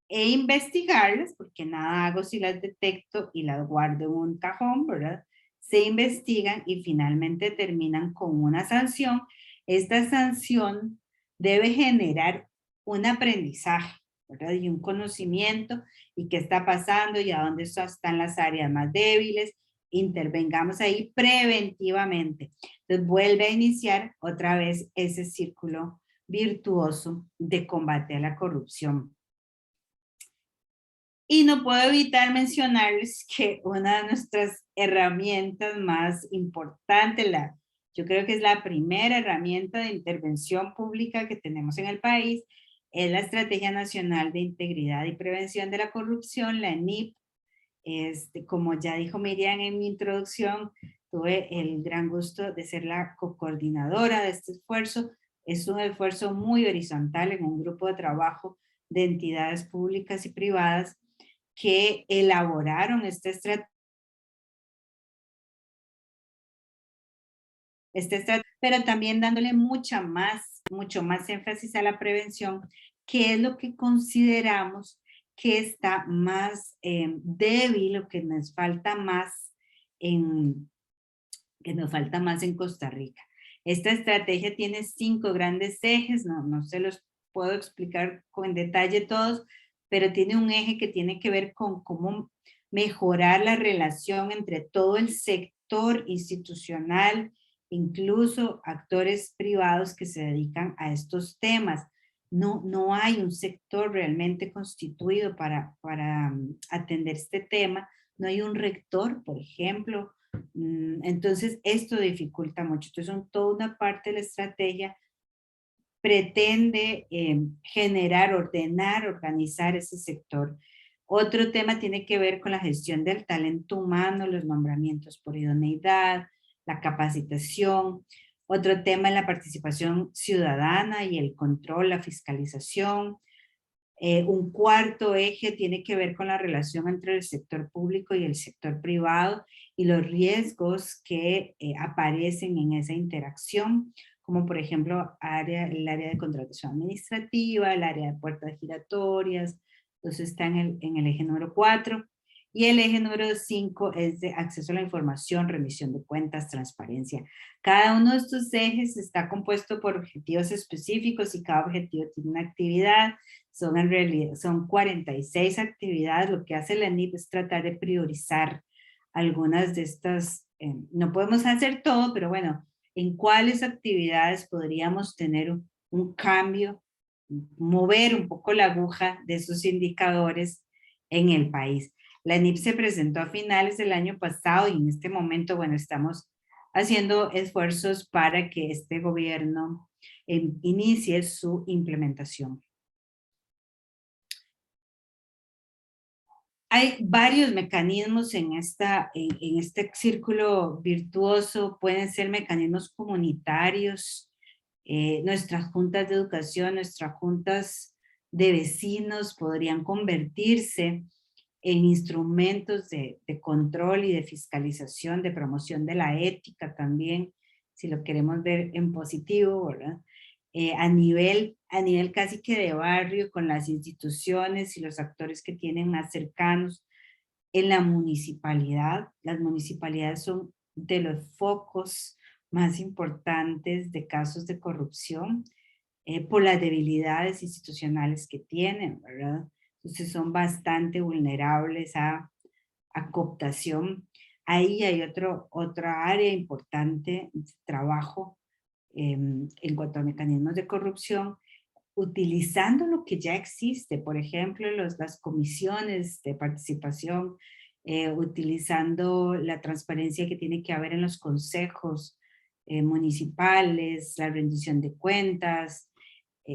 Speaker 2: e investigarlas, porque nada hago si las detecto y las guardo en un cajón, ¿verdad? Se investigan y finalmente terminan con una sanción. Esta sanción debe generar un aprendizaje, ¿verdad? Y un conocimiento, y qué está pasando y a dónde están las áreas más débiles. Intervengamos ahí preventivamente. Entonces vuelve a iniciar otra vez ese círculo virtuoso de combate a la corrupción. Y no puedo evitar mencionarles que una de nuestras herramientas más importantes, yo creo que es la primera herramienta de intervención pública que tenemos en el país, es la Estrategia Nacional de Integridad y Prevención de la Corrupción, la ENIP. Como ya dijo Miriam en mi introducción, tuve el gran gusto de ser la coordinadora de este esfuerzo. Es un esfuerzo muy horizontal en un grupo de trabajo de entidades públicas y privadas que elaboraron esta estrategia, pero también dándole mucho más énfasis a la prevención, que es lo que consideramos que está más débil, o que nos falta más en Costa Rica. Esta estrategia tiene 5 grandes ejes, no se los puedo explicar en detalle todos, pero tiene un eje que tiene que ver con cómo mejorar la relación entre todo el sector institucional, incluso actores privados que se dedican a estos temas. No hay un sector realmente constituido para atender este tema. No hay un rector, por ejemplo. Entonces, esto dificulta mucho. Entonces, toda una parte de la estrategia pretende generar, ordenar, organizar ese sector. Otro tema tiene que ver con la gestión del talento humano, los nombramientos por idoneidad, la capacitación. Otro tema es la participación ciudadana y el control, la fiscalización. Un cuarto eje tiene que ver con la relación entre el sector público y el sector privado y los riesgos que aparecen en esa interacción, como por ejemplo el área de contratación administrativa, el área de puertas giratorias. Entonces está en el eje número 4. Y el eje número 5 es de acceso a la información, remisión de cuentas, transparencia. Cada uno de estos ejes está compuesto por objetivos específicos y cada objetivo tiene una actividad. En realidad, son 46 actividades. Lo que hace la ENIP es tratar de priorizar algunas de estas. No podemos hacer todo, pero bueno, en cuáles actividades podríamos tener un cambio, mover un poco la aguja de esos indicadores en el país. La ENIP se presentó a finales del año pasado y en este momento, bueno, estamos haciendo esfuerzos para que este gobierno inicie su implementación. Hay varios mecanismos en este círculo virtuoso. Pueden ser mecanismos comunitarios, nuestras juntas de educación, nuestras juntas de vecinos podrían convertirse en instrumentos de control y de fiscalización, de promoción de la ética también, si lo queremos ver en positivo, ¿verdad? A nivel casi que de barrio, con las instituciones y los actores que tienen más cercanos. En la municipalidad, las municipalidades son de los focos más importantes de casos de corrupción, por las debilidades institucionales que tienen, ¿verdad? Entonces son bastante vulnerables a cooptación. Ahí hay otra área importante de trabajo en cuanto a mecanismos de corrupción, utilizando lo que ya existe, por ejemplo, las comisiones de participación, utilizando la transparencia que tiene que haber en los consejos municipales, la rendición de cuentas,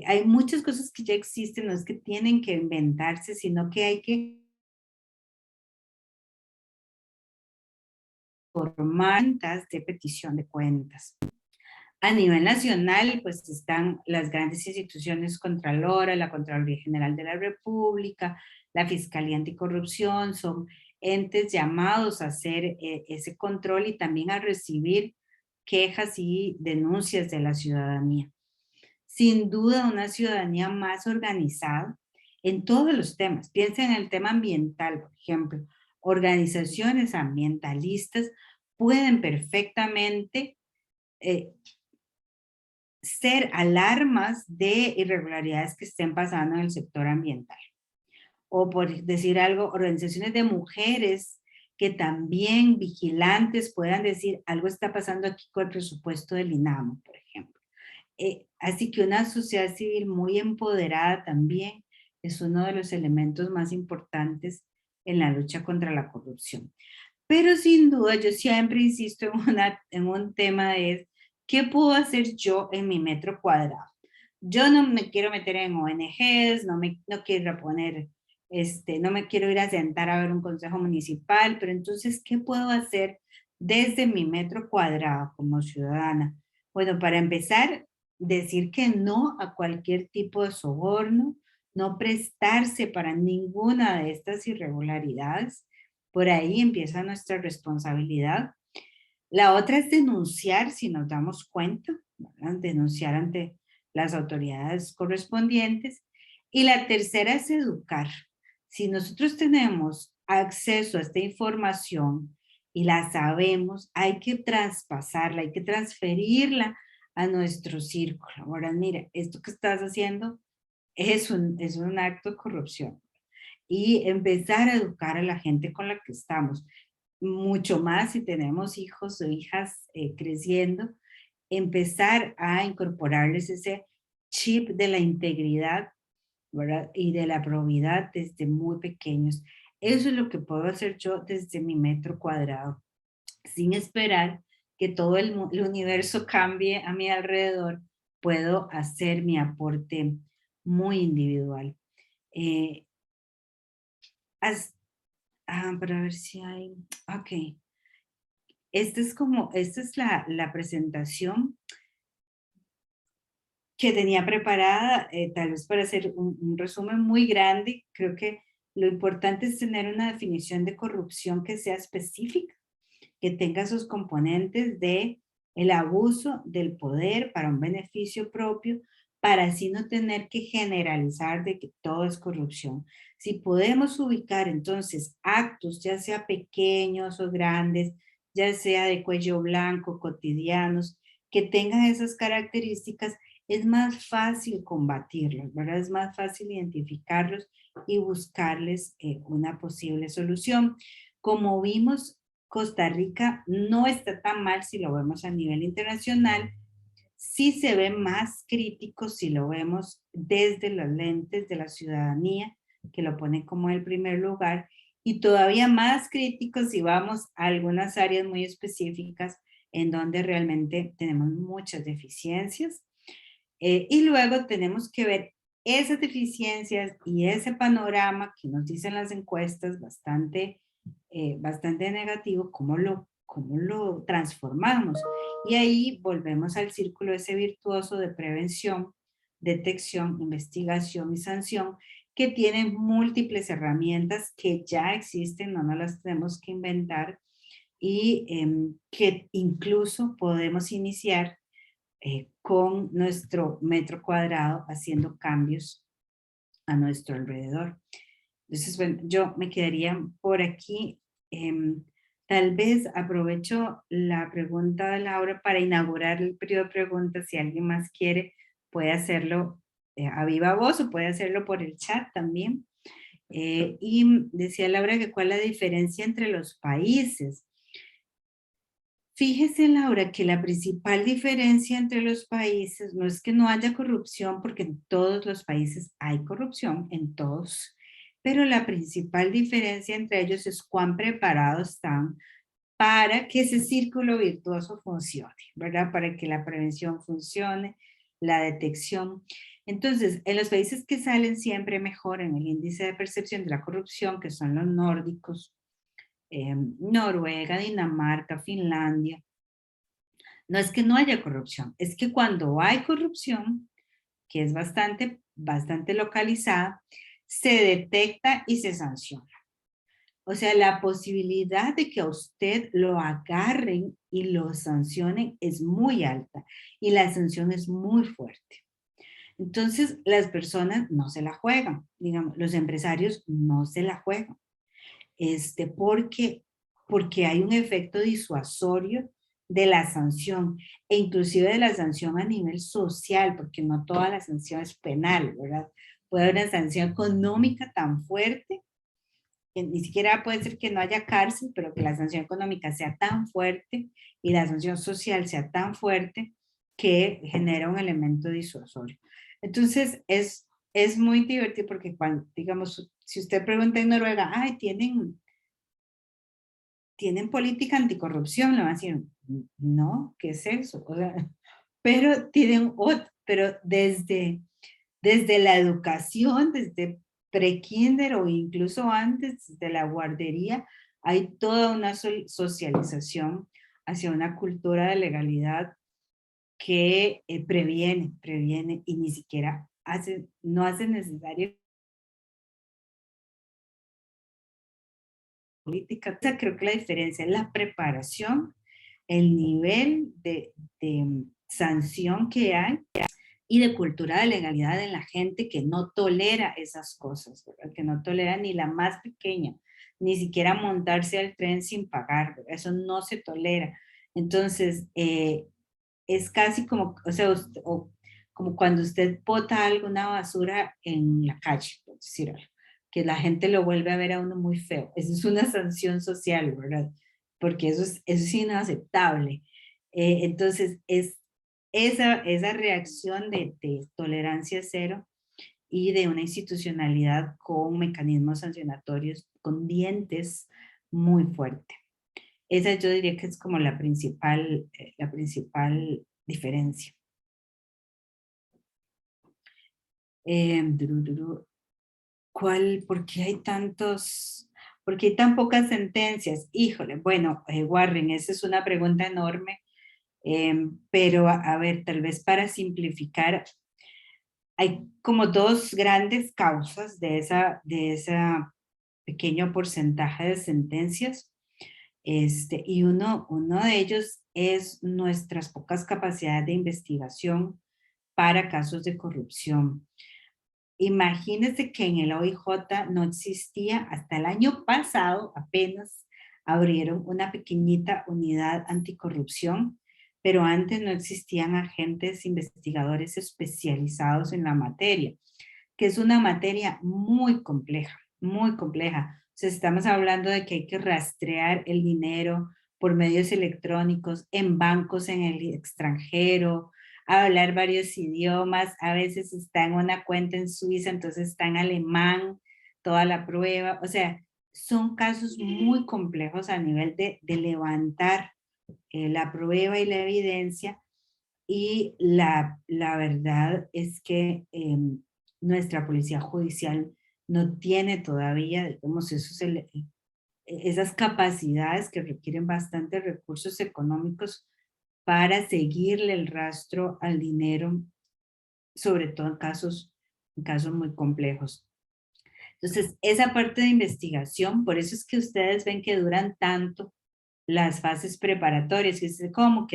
Speaker 2: Hay muchas cosas que ya existen, no es que tienen que inventarse, sino que hay que formar de petición de cuentas. A nivel nacional, pues están las grandes instituciones Contralora, la Contraloría General de la República, la Fiscalía Anticorrupción, son entes llamados a hacer ese control y también a recibir quejas y denuncias de la ciudadanía. Sin duda, una ciudadanía más organizada en todos los temas. Piensa en el tema ambiental, por ejemplo. Organizaciones ambientalistas pueden perfectamente ser alarmas de irregularidades que estén pasando en el sector ambiental. O por decir algo, organizaciones de mujeres que también vigilantes puedan decir algo está pasando aquí con el presupuesto del INAMO, por ejemplo. Así que una sociedad civil muy empoderada también es uno de los elementos más importantes en la lucha contra la corrupción. Pero sin duda yo siempre insisto en un tema de ¿qué puedo hacer yo en mi metro cuadrado? Yo no me quiero meter en ONGs, no quiero poner, no me quiero ir a sentar a ver un consejo municipal, pero entonces, ¿qué puedo hacer desde mi metro cuadrado como ciudadana? Bueno, para empezar, decir que no a cualquier tipo de soborno, no prestarse para ninguna de estas irregularidades. Por ahí empieza nuestra responsabilidad. La otra es denunciar si nos damos cuenta, ¿verdad? Denunciar ante las autoridades correspondientes. Y la tercera es educar. Si nosotros tenemos acceso a esta información y la sabemos, hay que traspasarla, hay que transferirla a nuestro círculo. Ahora, mira, esto que estás haciendo es un acto de corrupción. Y empezar a educar a la gente con la que estamos. Mucho más si tenemos hijos o hijas creciendo, empezar a incorporarles ese chip de la integridad, ¿verdad? Y de la probidad desde muy pequeños. Eso es lo que puedo hacer yo desde mi metro cuadrado, sin esperar que todo el universo cambie a mi alrededor. Puedo hacer mi aporte muy individual. Para ver si hay, ok. Esta es la presentación que tenía preparada, tal vez para hacer un resumen muy grande. Creo que lo importante es tener una definición de corrupción que sea específica, que tenga sus componentes de el abuso del poder para un beneficio propio, para así no tener que generalizar de que todo es corrupción. Si podemos ubicar entonces actos, ya sea pequeños o grandes, ya sea de cuello blanco, cotidianos, que tengan esas características, es más fácil combatirlos, ¿verdad? Es más fácil identificarlos y buscarles una posible solución. Como vimos, Costa Rica no está tan mal si lo vemos a nivel internacional, sí se ve más crítico si lo vemos desde las lentes de la ciudadanía, que lo pone como el primer lugar, y todavía más crítico si vamos a algunas áreas muy específicas en donde realmente tenemos muchas deficiencias. Y luego tenemos que ver esas deficiencias y ese panorama que nos dicen las encuestas bastante negativo, cómo lo transformamos. Y ahí volvemos al círculo ese virtuoso de prevención, detección, investigación y sanción, que tienen múltiples herramientas que ya existen, no nos las tenemos que inventar, y que incluso podemos iniciar con nuestro metro cuadrado haciendo cambios a nuestro alrededor. Entonces, bueno, yo me quedaría por aquí. Tal vez aprovecho la pregunta de Laura para inaugurar el periodo de preguntas. Si alguien más quiere, puede hacerlo a viva voz o puede hacerlo por el chat también. Y decía Laura que cuál es la diferencia entre los países. Fíjese, Laura, que la principal diferencia entre los países no es que no haya corrupción, porque en todos los países hay corrupción, en todos, pero la principal diferencia entre ellos es cuán preparados están para que ese círculo virtuoso funcione, ¿verdad? Para que la prevención funcione, la detección. Entonces, en los países que salen siempre mejor en el índice de percepción de la corrupción, que son los nórdicos, Noruega, Dinamarca, Finlandia, no es que no haya corrupción, es que cuando hay corrupción, que es bastante localizada, se detecta y se sanciona. O sea, la posibilidad de que a usted lo agarren y lo sancionen es muy alta y la sanción es muy fuerte. Entonces, las personas no se la juegan, digamos, los empresarios no se la juegan, porque hay un efecto disuasorio de la sanción e inclusive de la sanción a nivel social, porque no toda la sanción es penal, ¿verdad? Puede haber una sanción económica tan fuerte que ni siquiera puede ser que no haya cárcel, pero que la sanción económica sea tan fuerte y la sanción social sea tan fuerte que genera un elemento disuasorio. Entonces, es muy divertido porque cuando, digamos, si usted pregunta en Noruega, ay, ¿tienen política anticorrupción? Le van a decir, no, ¿qué es eso? O sea, pero tienen otro, pero desde la educación, desde prekinder o incluso antes de la guardería, hay toda una socialización hacia una cultura de legalidad que previene y ni siquiera no hace necesario política. O sea, creo que la diferencia es la preparación, el nivel de sanción que hay y de cultura de legalidad en la gente que no tolera esas cosas, ¿verdad? Que no tolera ni la más pequeña, ni siquiera montarse al tren sin pagar, ¿verdad? Eso no se tolera. Entonces, es casi como, o sea, como cuando usted bota alguna basura en la calle, por decir algo, que la gente lo vuelve a ver a uno muy feo. Eso es una sanción social, ¿verdad? Porque eso es inaceptable. Entonces, es esa reacción de tolerancia cero y de una institucionalidad con mecanismos sancionatorios, con dientes muy fuerte. Esa yo diría que es como la principal diferencia. ¿Por qué hay por qué hay tan pocas sentencias? Híjole, bueno, Warren, esa es una pregunta enorme, pero a ver, tal vez para simplificar, hay como dos grandes causas de esa pequeño porcentaje de sentencias. Y uno de ellos es nuestras pocas capacidades de investigación para casos de corrupción. Imagínense que en el OIJ no existía, hasta el año pasado apenas abrieron una pequeñita unidad anticorrupción, pero antes no existían agentes investigadores especializados en la materia, que es una materia muy compleja, muy compleja. O sea, estamos hablando de que hay que rastrear el dinero por medios electrónicos en bancos en el extranjero, hablar varios idiomas, a veces está en una cuenta en Suiza, entonces está en alemán, toda la prueba, o sea, son casos muy complejos a nivel de levantar la prueba y la evidencia, y la verdad es que nuestra policía judicial no tiene todavía, digamos, esas capacidades que requieren bastantes recursos económicos para seguirle el rastro al dinero, sobre todo en casos muy complejos. Entonces, esa parte de investigación, por eso es que ustedes ven que duran tanto las fases preparatorias, que es como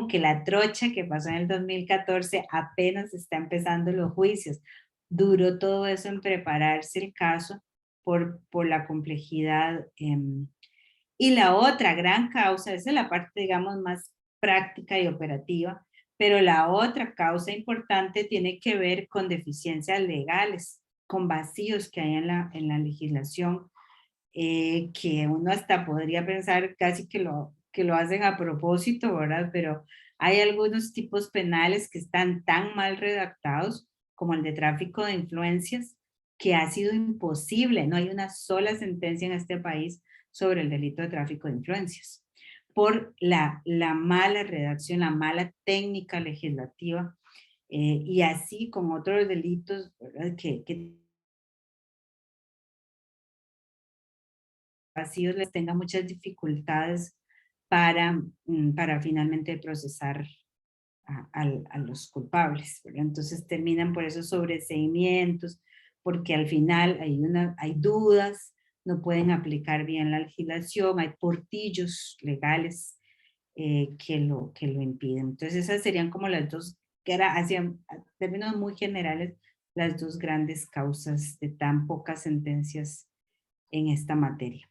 Speaker 2: que la trocha que pasó en el 2014 apenas está empezando los juicios. Duró todo eso en prepararse el caso por la complejidad. Y la otra gran causa, esa es la parte, digamos, más práctica y operativa, pero la otra causa importante tiene que ver con deficiencias legales, con vacíos que hay en la legislación, que uno hasta podría pensar casi que lo hacen a propósito, ¿verdad? Pero hay algunos tipos penales que están tan mal redactados, como el de tráfico de influencias, que ha sido imposible. No hay una sola sentencia en este país sobre el delito de tráfico de influencias, por la mala redacción, la mala técnica legislativa y así con otros delitos, ¿verdad? Que vacíos les tenga muchas dificultades para finalmente procesar a los culpables, ¿verdad? Entonces terminan por esos sobreseimientos, porque al final hay dudas, no pueden aplicar bien la legislación, hay portillos legales que lo impiden. Entonces esas serían como las dos, que era hacia términos muy generales, las dos grandes causas de tan pocas sentencias en esta materia.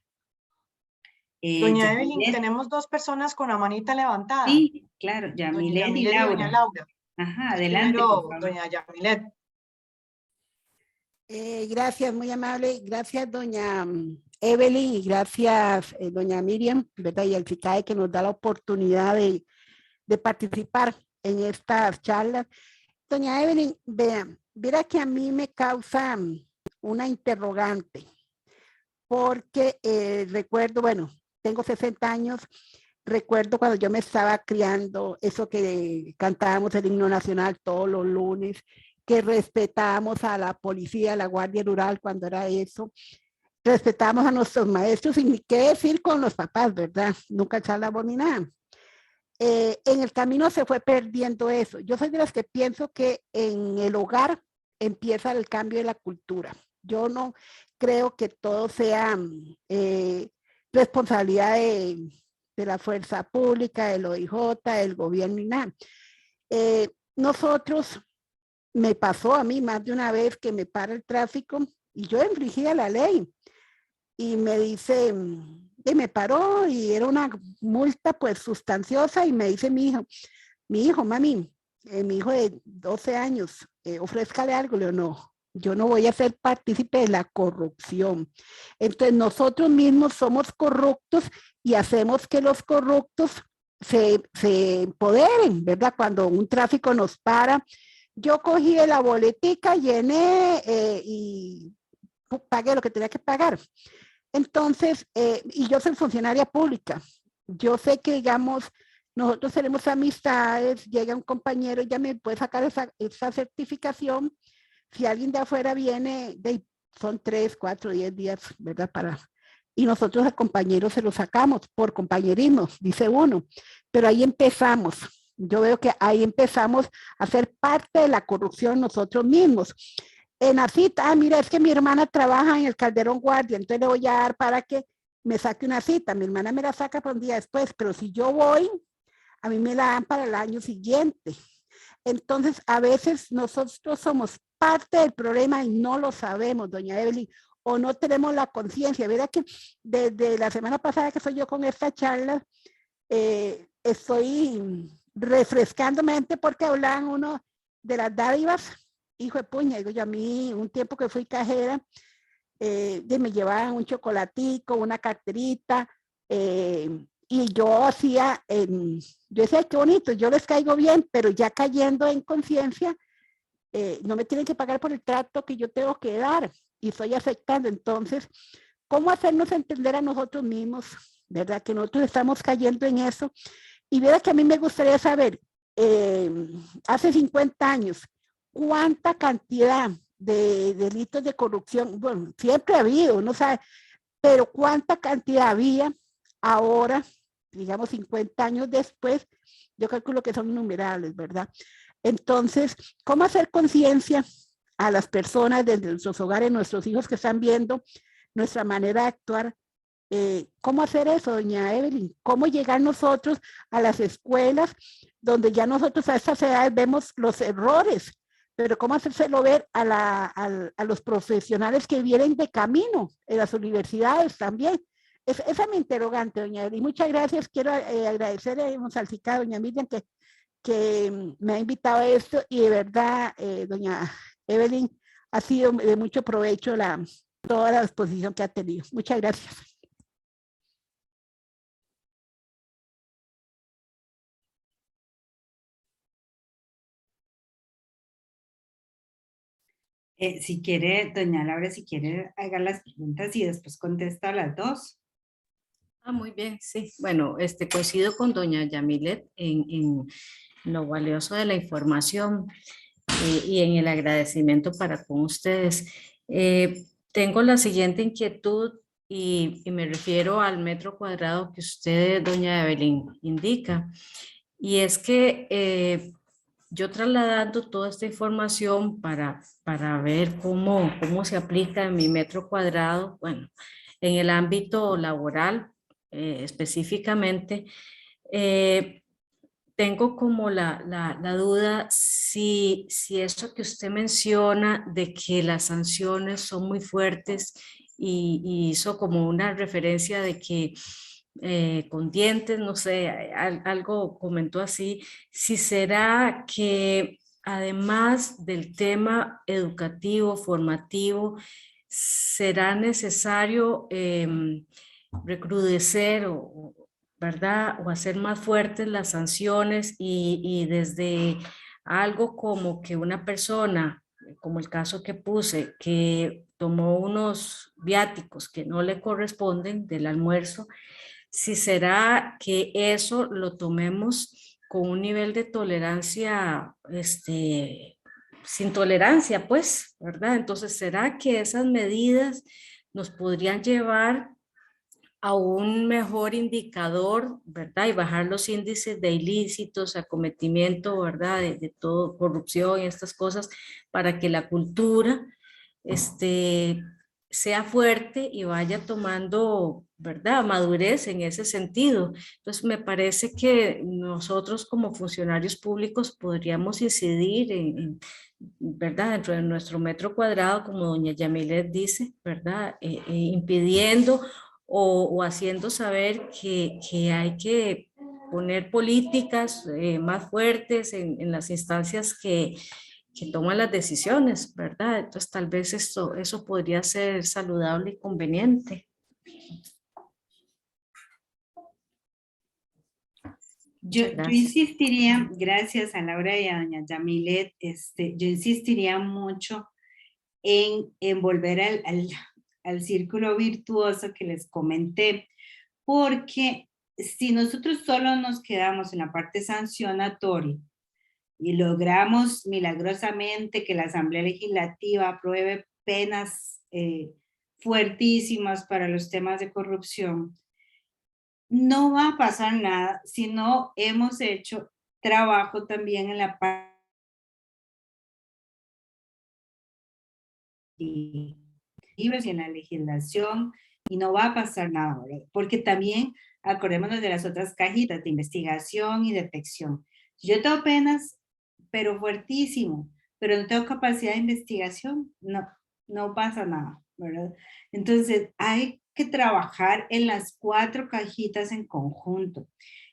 Speaker 1: Doña Evelyn,
Speaker 2: Yamilet,
Speaker 1: tenemos dos personas con la manita levantada.
Speaker 2: sí, claro,
Speaker 1: Doña
Speaker 2: Yamilet y
Speaker 1: Yamilet y doña
Speaker 2: Laura.
Speaker 1: Laura.
Speaker 2: Ajá,
Speaker 1: Es
Speaker 2: adelante, por
Speaker 1: primero
Speaker 2: favor.
Speaker 1: doña Yamilet.
Speaker 4: Gracias, muy amable. Gracias, doña Evelyn, y gracias, doña Miriam, ¿verdad? Y al FICAE que nos da la oportunidad de participar en estas charlas. Doña Evelyn, vean, verá que a mí me causa una interrogante, porque recuerdo, bueno, tengo 60 años, recuerdo cuando yo me estaba criando, eso que cantábamos el himno nacional todos los lunes, que respetábamos a la policía, a la Guardia Rural cuando era eso, respetamos a nuestros maestros y ni qué decir con los papás, ¿verdad? Nunca echábamos ni nada. En el camino se fue perdiendo eso. Yo soy de las que pienso que en el hogar empieza el cambio de la cultura. Yo no creo que todo sea responsabilidad de la fuerza pública, del OIJ, del gobierno y nada. Nosotros, me pasó a mí más de una vez que me para el tráfico y yo infringía la ley y me dice, y me paró y era una multa pues sustanciosa y me dice mi hijo, mami, mi hijo de 12 años, ofrézcale algo. Le digo, no, yo no voy a ser partícipe de la corrupción. Entonces nosotros mismos somos corruptos y hacemos que los corruptos se empoderen, ¿verdad? Cuando un tráfico nos para, yo cogí la boletica, llené y pagué lo que tenía que pagar. Entonces, y yo soy funcionaria pública. Yo sé que, digamos, nosotros tenemos amistades, llega un compañero y ya me puede sacar esa certificación. Si alguien de afuera viene, son 3, 4, 10 días, ¿verdad? Y nosotros al compañero se lo sacamos por compañerismo, dice uno. Pero ahí empezamos. Yo veo que ahí empezamos a ser parte de la corrupción nosotros mismos. En la cita, mira, es que mi hermana trabaja en el Calderón Guardia, entonces le voy a dar para que me saque una cita. Mi hermana me la saca para un día después, pero si yo voy, a mí me la dan para el año siguiente. Entonces, a veces nosotros somos parte del problema y no lo sabemos, doña Evelyn, o no tenemos la conciencia. Verá que desde la semana pasada que soy yo con esta charla, estoy refrescándome porque hablaban uno de las dádivas. Hijo de puña, digo yo, a mí un tiempo que fui cajera, me llevaban un chocolatico, una carterita, y yo hacía, yo decía, qué bonito, yo les caigo bien, pero ya cayendo en conciencia, no me tienen que pagar por el trato que yo tengo que dar, y estoy aceptando. Entonces, ¿cómo hacernos entender a nosotros mismos, verdad? Que nosotros estamos cayendo en eso. Y verá que a mí me gustaría saber, hace 50 años, ¿cuánta cantidad de delitos de corrupción? Bueno, siempre ha habido, no sabe, pero ¿cuánta cantidad había ahora, digamos 50 años después? Yo calculo que son innumerables, ¿verdad? Entonces, ¿cómo hacer conciencia a las personas desde nuestros hogares, nuestros hijos que están viendo nuestra manera de actuar? ¿Cómo hacer eso, doña Evelyn? ¿Cómo llegar nosotros a las escuelas donde ya nosotros a estas edades vemos los errores? Pero ¿cómo hacérselo ver a los profesionales que vienen de camino en las universidades también? Esa es mi interrogante, doña Evelyn. Muchas gracias. Quiero agradecer al FICAE, doña Miriam, que me ha invitado a esto y de verdad, doña Evelyn, ha sido de mucho provecho toda la exposición que ha tenido. Muchas gracias.
Speaker 2: Si quiere, doña Laura, si quiere, haga las preguntas y después contesta a las dos.
Speaker 3: Muy bien, sí. Bueno, coincido con doña Yamilet en lo valioso de la información. y en el agradecimiento para con ustedes. Tengo la siguiente inquietud y me refiero al metro cuadrado que usted, doña Evelyn, indica. Y es que yo trasladando toda esta información para ver cómo se aplica en mi metro cuadrado, bueno, en el ámbito laboral específicamente, tengo como la duda si eso que usted menciona de que las sanciones son muy fuertes y hizo como una referencia de que con dientes, no sé, algo comentó así, si será que además del tema educativo, formativo, será necesario recrudecer ¿verdad? O hacer más fuertes las sanciones y desde algo como que una persona, como el caso que puse, que tomó unos viáticos que no le corresponden del almuerzo, si será que eso lo tomemos con un nivel de tolerancia, sin tolerancia, pues, ¿verdad? Entonces, ¿será que esas medidas nos podrían llevar a un mejor indicador, ¿verdad? Y bajar los índices de ilícitos, acometimiento, ¿verdad? De todo, corrupción y estas cosas, para que la cultura sea fuerte y vaya tomando, ¿verdad? Madurez en ese sentido. Entonces, me parece que nosotros como funcionarios públicos podríamos incidir ¿verdad? Dentro de nuestro metro cuadrado, como doña Yamilet dice, ¿verdad? Impidiendo o haciendo saber que hay que poner políticas más fuertes en las instancias que toman las decisiones, ¿verdad? Entonces tal vez eso podría ser saludable y conveniente.
Speaker 2: Yo
Speaker 3: Gracias.
Speaker 2: insistiría, gracias a Laura y a doña Yamilet, yo insistiría mucho en volver al círculo virtuoso que les comenté, porque si nosotros solo nos quedamos en la parte sancionatoria y logramos milagrosamente que la Asamblea Legislativa apruebe penas fuertísimas para los temas de corrupción, no va a pasar nada si no hemos hecho trabajo también en la parte y en la legislación, y no va a pasar nada, ¿verdad? Porque también acordémonos de las otras cajitas de investigación y detección. Yo tengo penas, pero fuertísimo, pero no tengo capacidad de investigación, no pasa nada, ¿verdad? Entonces hay que trabajar en las 4 cajitas en conjunto.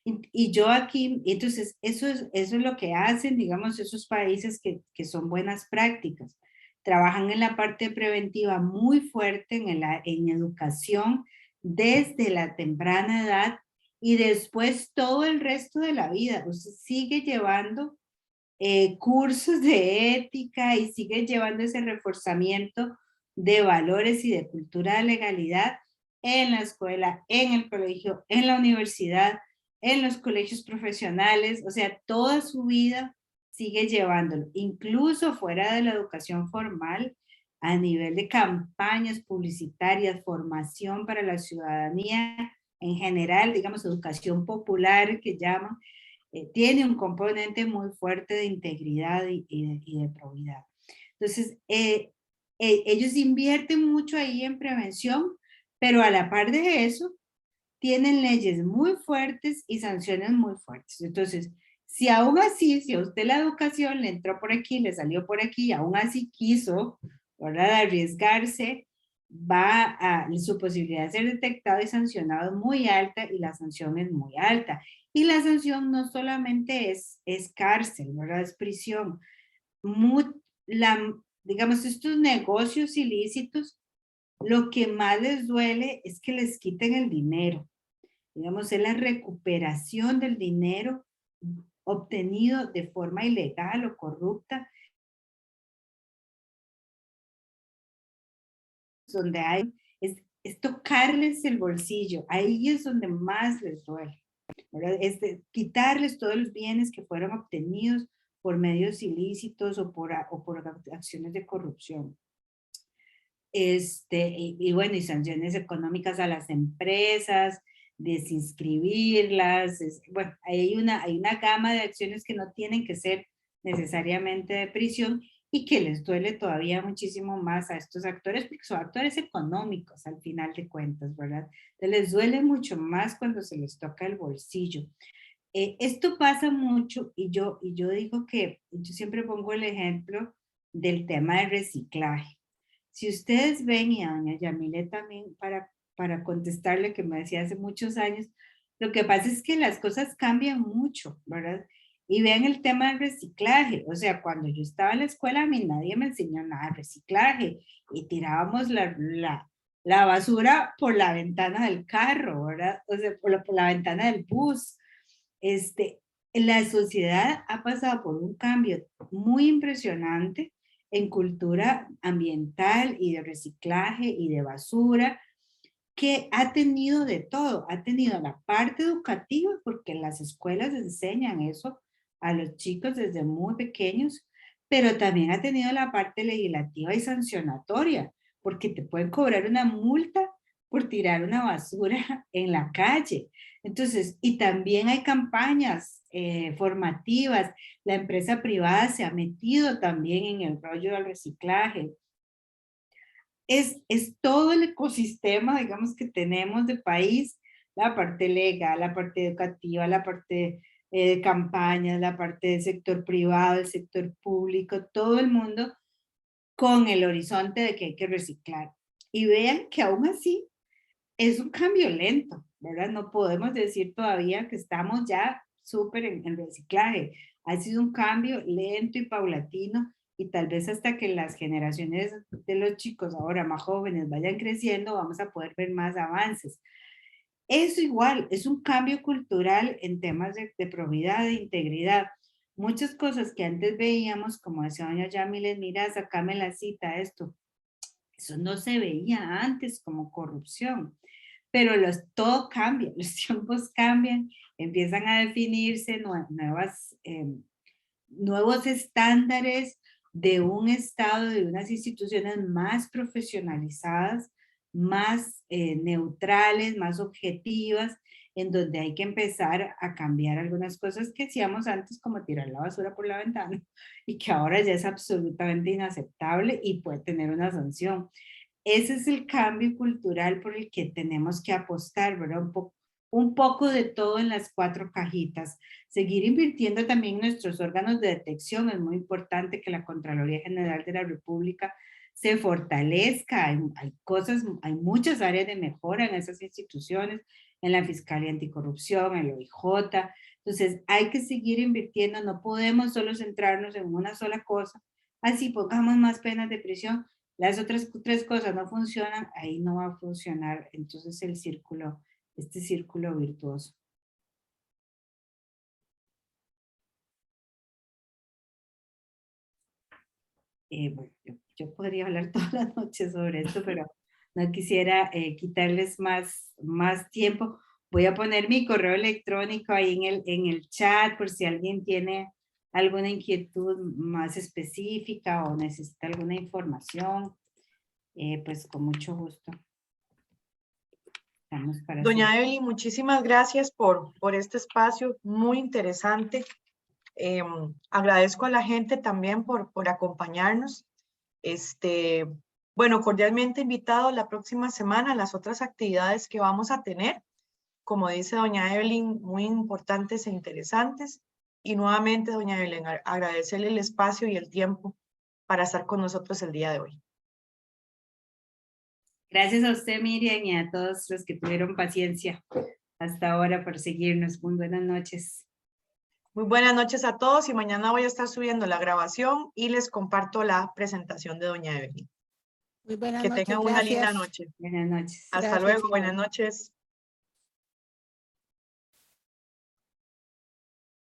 Speaker 2: Y yo aquí, entonces eso es lo que hacen, digamos, esos países que son buenas prácticas. Trabajan en la parte preventiva muy fuerte, en educación desde la temprana edad y después todo el resto de la vida. Usted sigue llevando cursos de ética y sigue llevando ese reforzamiento de valores y de cultura de legalidad en la escuela, en el colegio, en la universidad, en los colegios profesionales, o sea, toda su vida sigue llevándolo, incluso fuera de la educación formal, a nivel de campañas publicitarias, formación para la ciudadanía en general, digamos, educación popular que llaman, tiene un componente muy fuerte de integridad y de probidad. Entonces, ellos invierten mucho ahí en prevención, pero a la par de eso, tienen leyes muy fuertes y sanciones muy fuertes. Entonces, si aún así, si a usted la educación le entró por aquí, le salió por aquí, aún así quiso, ¿verdad?, arriesgarse, su posibilidad de ser detectado y sancionado es muy alta y la sanción es muy alta. Y la sanción no solamente es cárcel, ¿verdad?, es prisión. Digamos, estos negocios ilícitos, lo que más les duele es que les quiten el dinero. Digamos, es la recuperación del dinero obtenido de forma ilegal o corrupta, donde es tocarles el bolsillo, ahí es donde más les duele, ¿verdad? Quitarles todos los bienes que fueron obtenidos por medios ilícitos o por acciones de corrupción. Y bueno, y sanciones económicas a las empresas, desinscribirlas. Bueno, hay una gama de acciones que no tienen que ser necesariamente de prisión y que les duele todavía muchísimo más a estos actores, porque son actores económicos al final de cuentas, ¿verdad? Entonces les duele mucho más cuando se les toca el bolsillo. Esto pasa mucho y yo digo que yo siempre pongo el ejemplo del tema del reciclaje. Si ustedes ven, y a doña Yamile también, para contestarle, que me decía hace muchos años, lo que pasa es que las cosas cambian mucho, ¿verdad? Y vean el tema del reciclaje. O sea, cuando yo estaba en la escuela, a mí nadie me enseñó nada de reciclaje. Y tirábamos la basura por la ventana del carro, ¿verdad? O sea, por la ventana del bus. La sociedad ha pasado por un cambio muy impresionante en cultura ambiental y de reciclaje y de basura, que ha tenido de todo. Ha tenido la parte educativa, porque las escuelas enseñan eso a los chicos desde muy pequeños, pero también ha tenido la parte legislativa y sancionatoria, porque te pueden cobrar una multa por tirar una basura en la calle. Entonces, y también hay campañas formativas. La empresa privada se ha metido también en el rollo del reciclaje. Es todo el ecosistema, digamos, que tenemos de país, la parte legal, la parte educativa, la parte de campañas, la parte del sector privado, el sector público, todo el mundo con el horizonte de que hay que reciclar. Y vean que aún así es un cambio lento, ¿verdad? No podemos decir todavía que estamos ya súper en reciclaje. Ha sido un cambio lento y paulatino, y tal vez hasta que las generaciones de los chicos ahora más jóvenes vayan creciendo, vamos a poder ver más avances. Eso igual, es un cambio cultural en temas de probidad, de integridad. Muchas cosas que antes veíamos, como decía doña Yamile, mira, sacame la cita, esto. Eso no se veía antes como corrupción. Pero todo cambia, los tiempos cambian, empiezan a definirse nuevos estándares de un Estado, de unas instituciones más profesionalizadas, más neutrales, más objetivas, en donde hay que empezar a cambiar algunas cosas que hacíamos antes, como tirar la basura por la ventana, y que ahora ya es absolutamente inaceptable y puede tener una sanción. Ese es el cambio cultural por el que tenemos que apostar, ¿verdad? Un poco de todo en las 4 cajitas. Seguir invirtiendo también en nuestros órganos de detección. Es muy importante que la Contraloría General de la República se fortalezca. Hay muchas áreas de mejora en esas instituciones, en la Fiscalía Anticorrupción, en el OIJ. Entonces, hay que seguir invirtiendo. No podemos solo centrarnos en una sola cosa. Así pongamos más penas de prisión, las otras 3 cosas no funcionan, ahí no va a funcionar. Entonces este círculo virtuoso. Bueno, yo podría hablar todas las noches sobre esto, pero no quisiera quitarles más tiempo. Voy a poner mi correo electrónico ahí en el chat por si alguien tiene alguna inquietud más específica o necesita alguna información. Pues con mucho gusto.
Speaker 1: Doña Evelyn, muchísimas gracias por este espacio muy interesante. Agradezco a la gente también por acompañarnos. Bueno, cordialmente invitado la próxima semana a las otras actividades que vamos a tener. Como dice doña Evelyn, muy importantes e interesantes. Y nuevamente, doña Evelyn, agradecerle el espacio y el tiempo para estar con nosotros el día de hoy.
Speaker 2: Gracias a usted, Miriam, y a todos los que tuvieron paciencia hasta ahora por seguirnos. Muy buenas noches.
Speaker 1: Muy buenas noches a todos, y mañana voy a estar subiendo la grabación y les comparto la presentación de doña Evelyn.
Speaker 4: Muy buenas
Speaker 1: Que
Speaker 4: noches,
Speaker 1: tengan una linda noche.
Speaker 2: Buenas noches.
Speaker 1: Hasta
Speaker 4: Gracias.
Speaker 1: luego, buenas noches.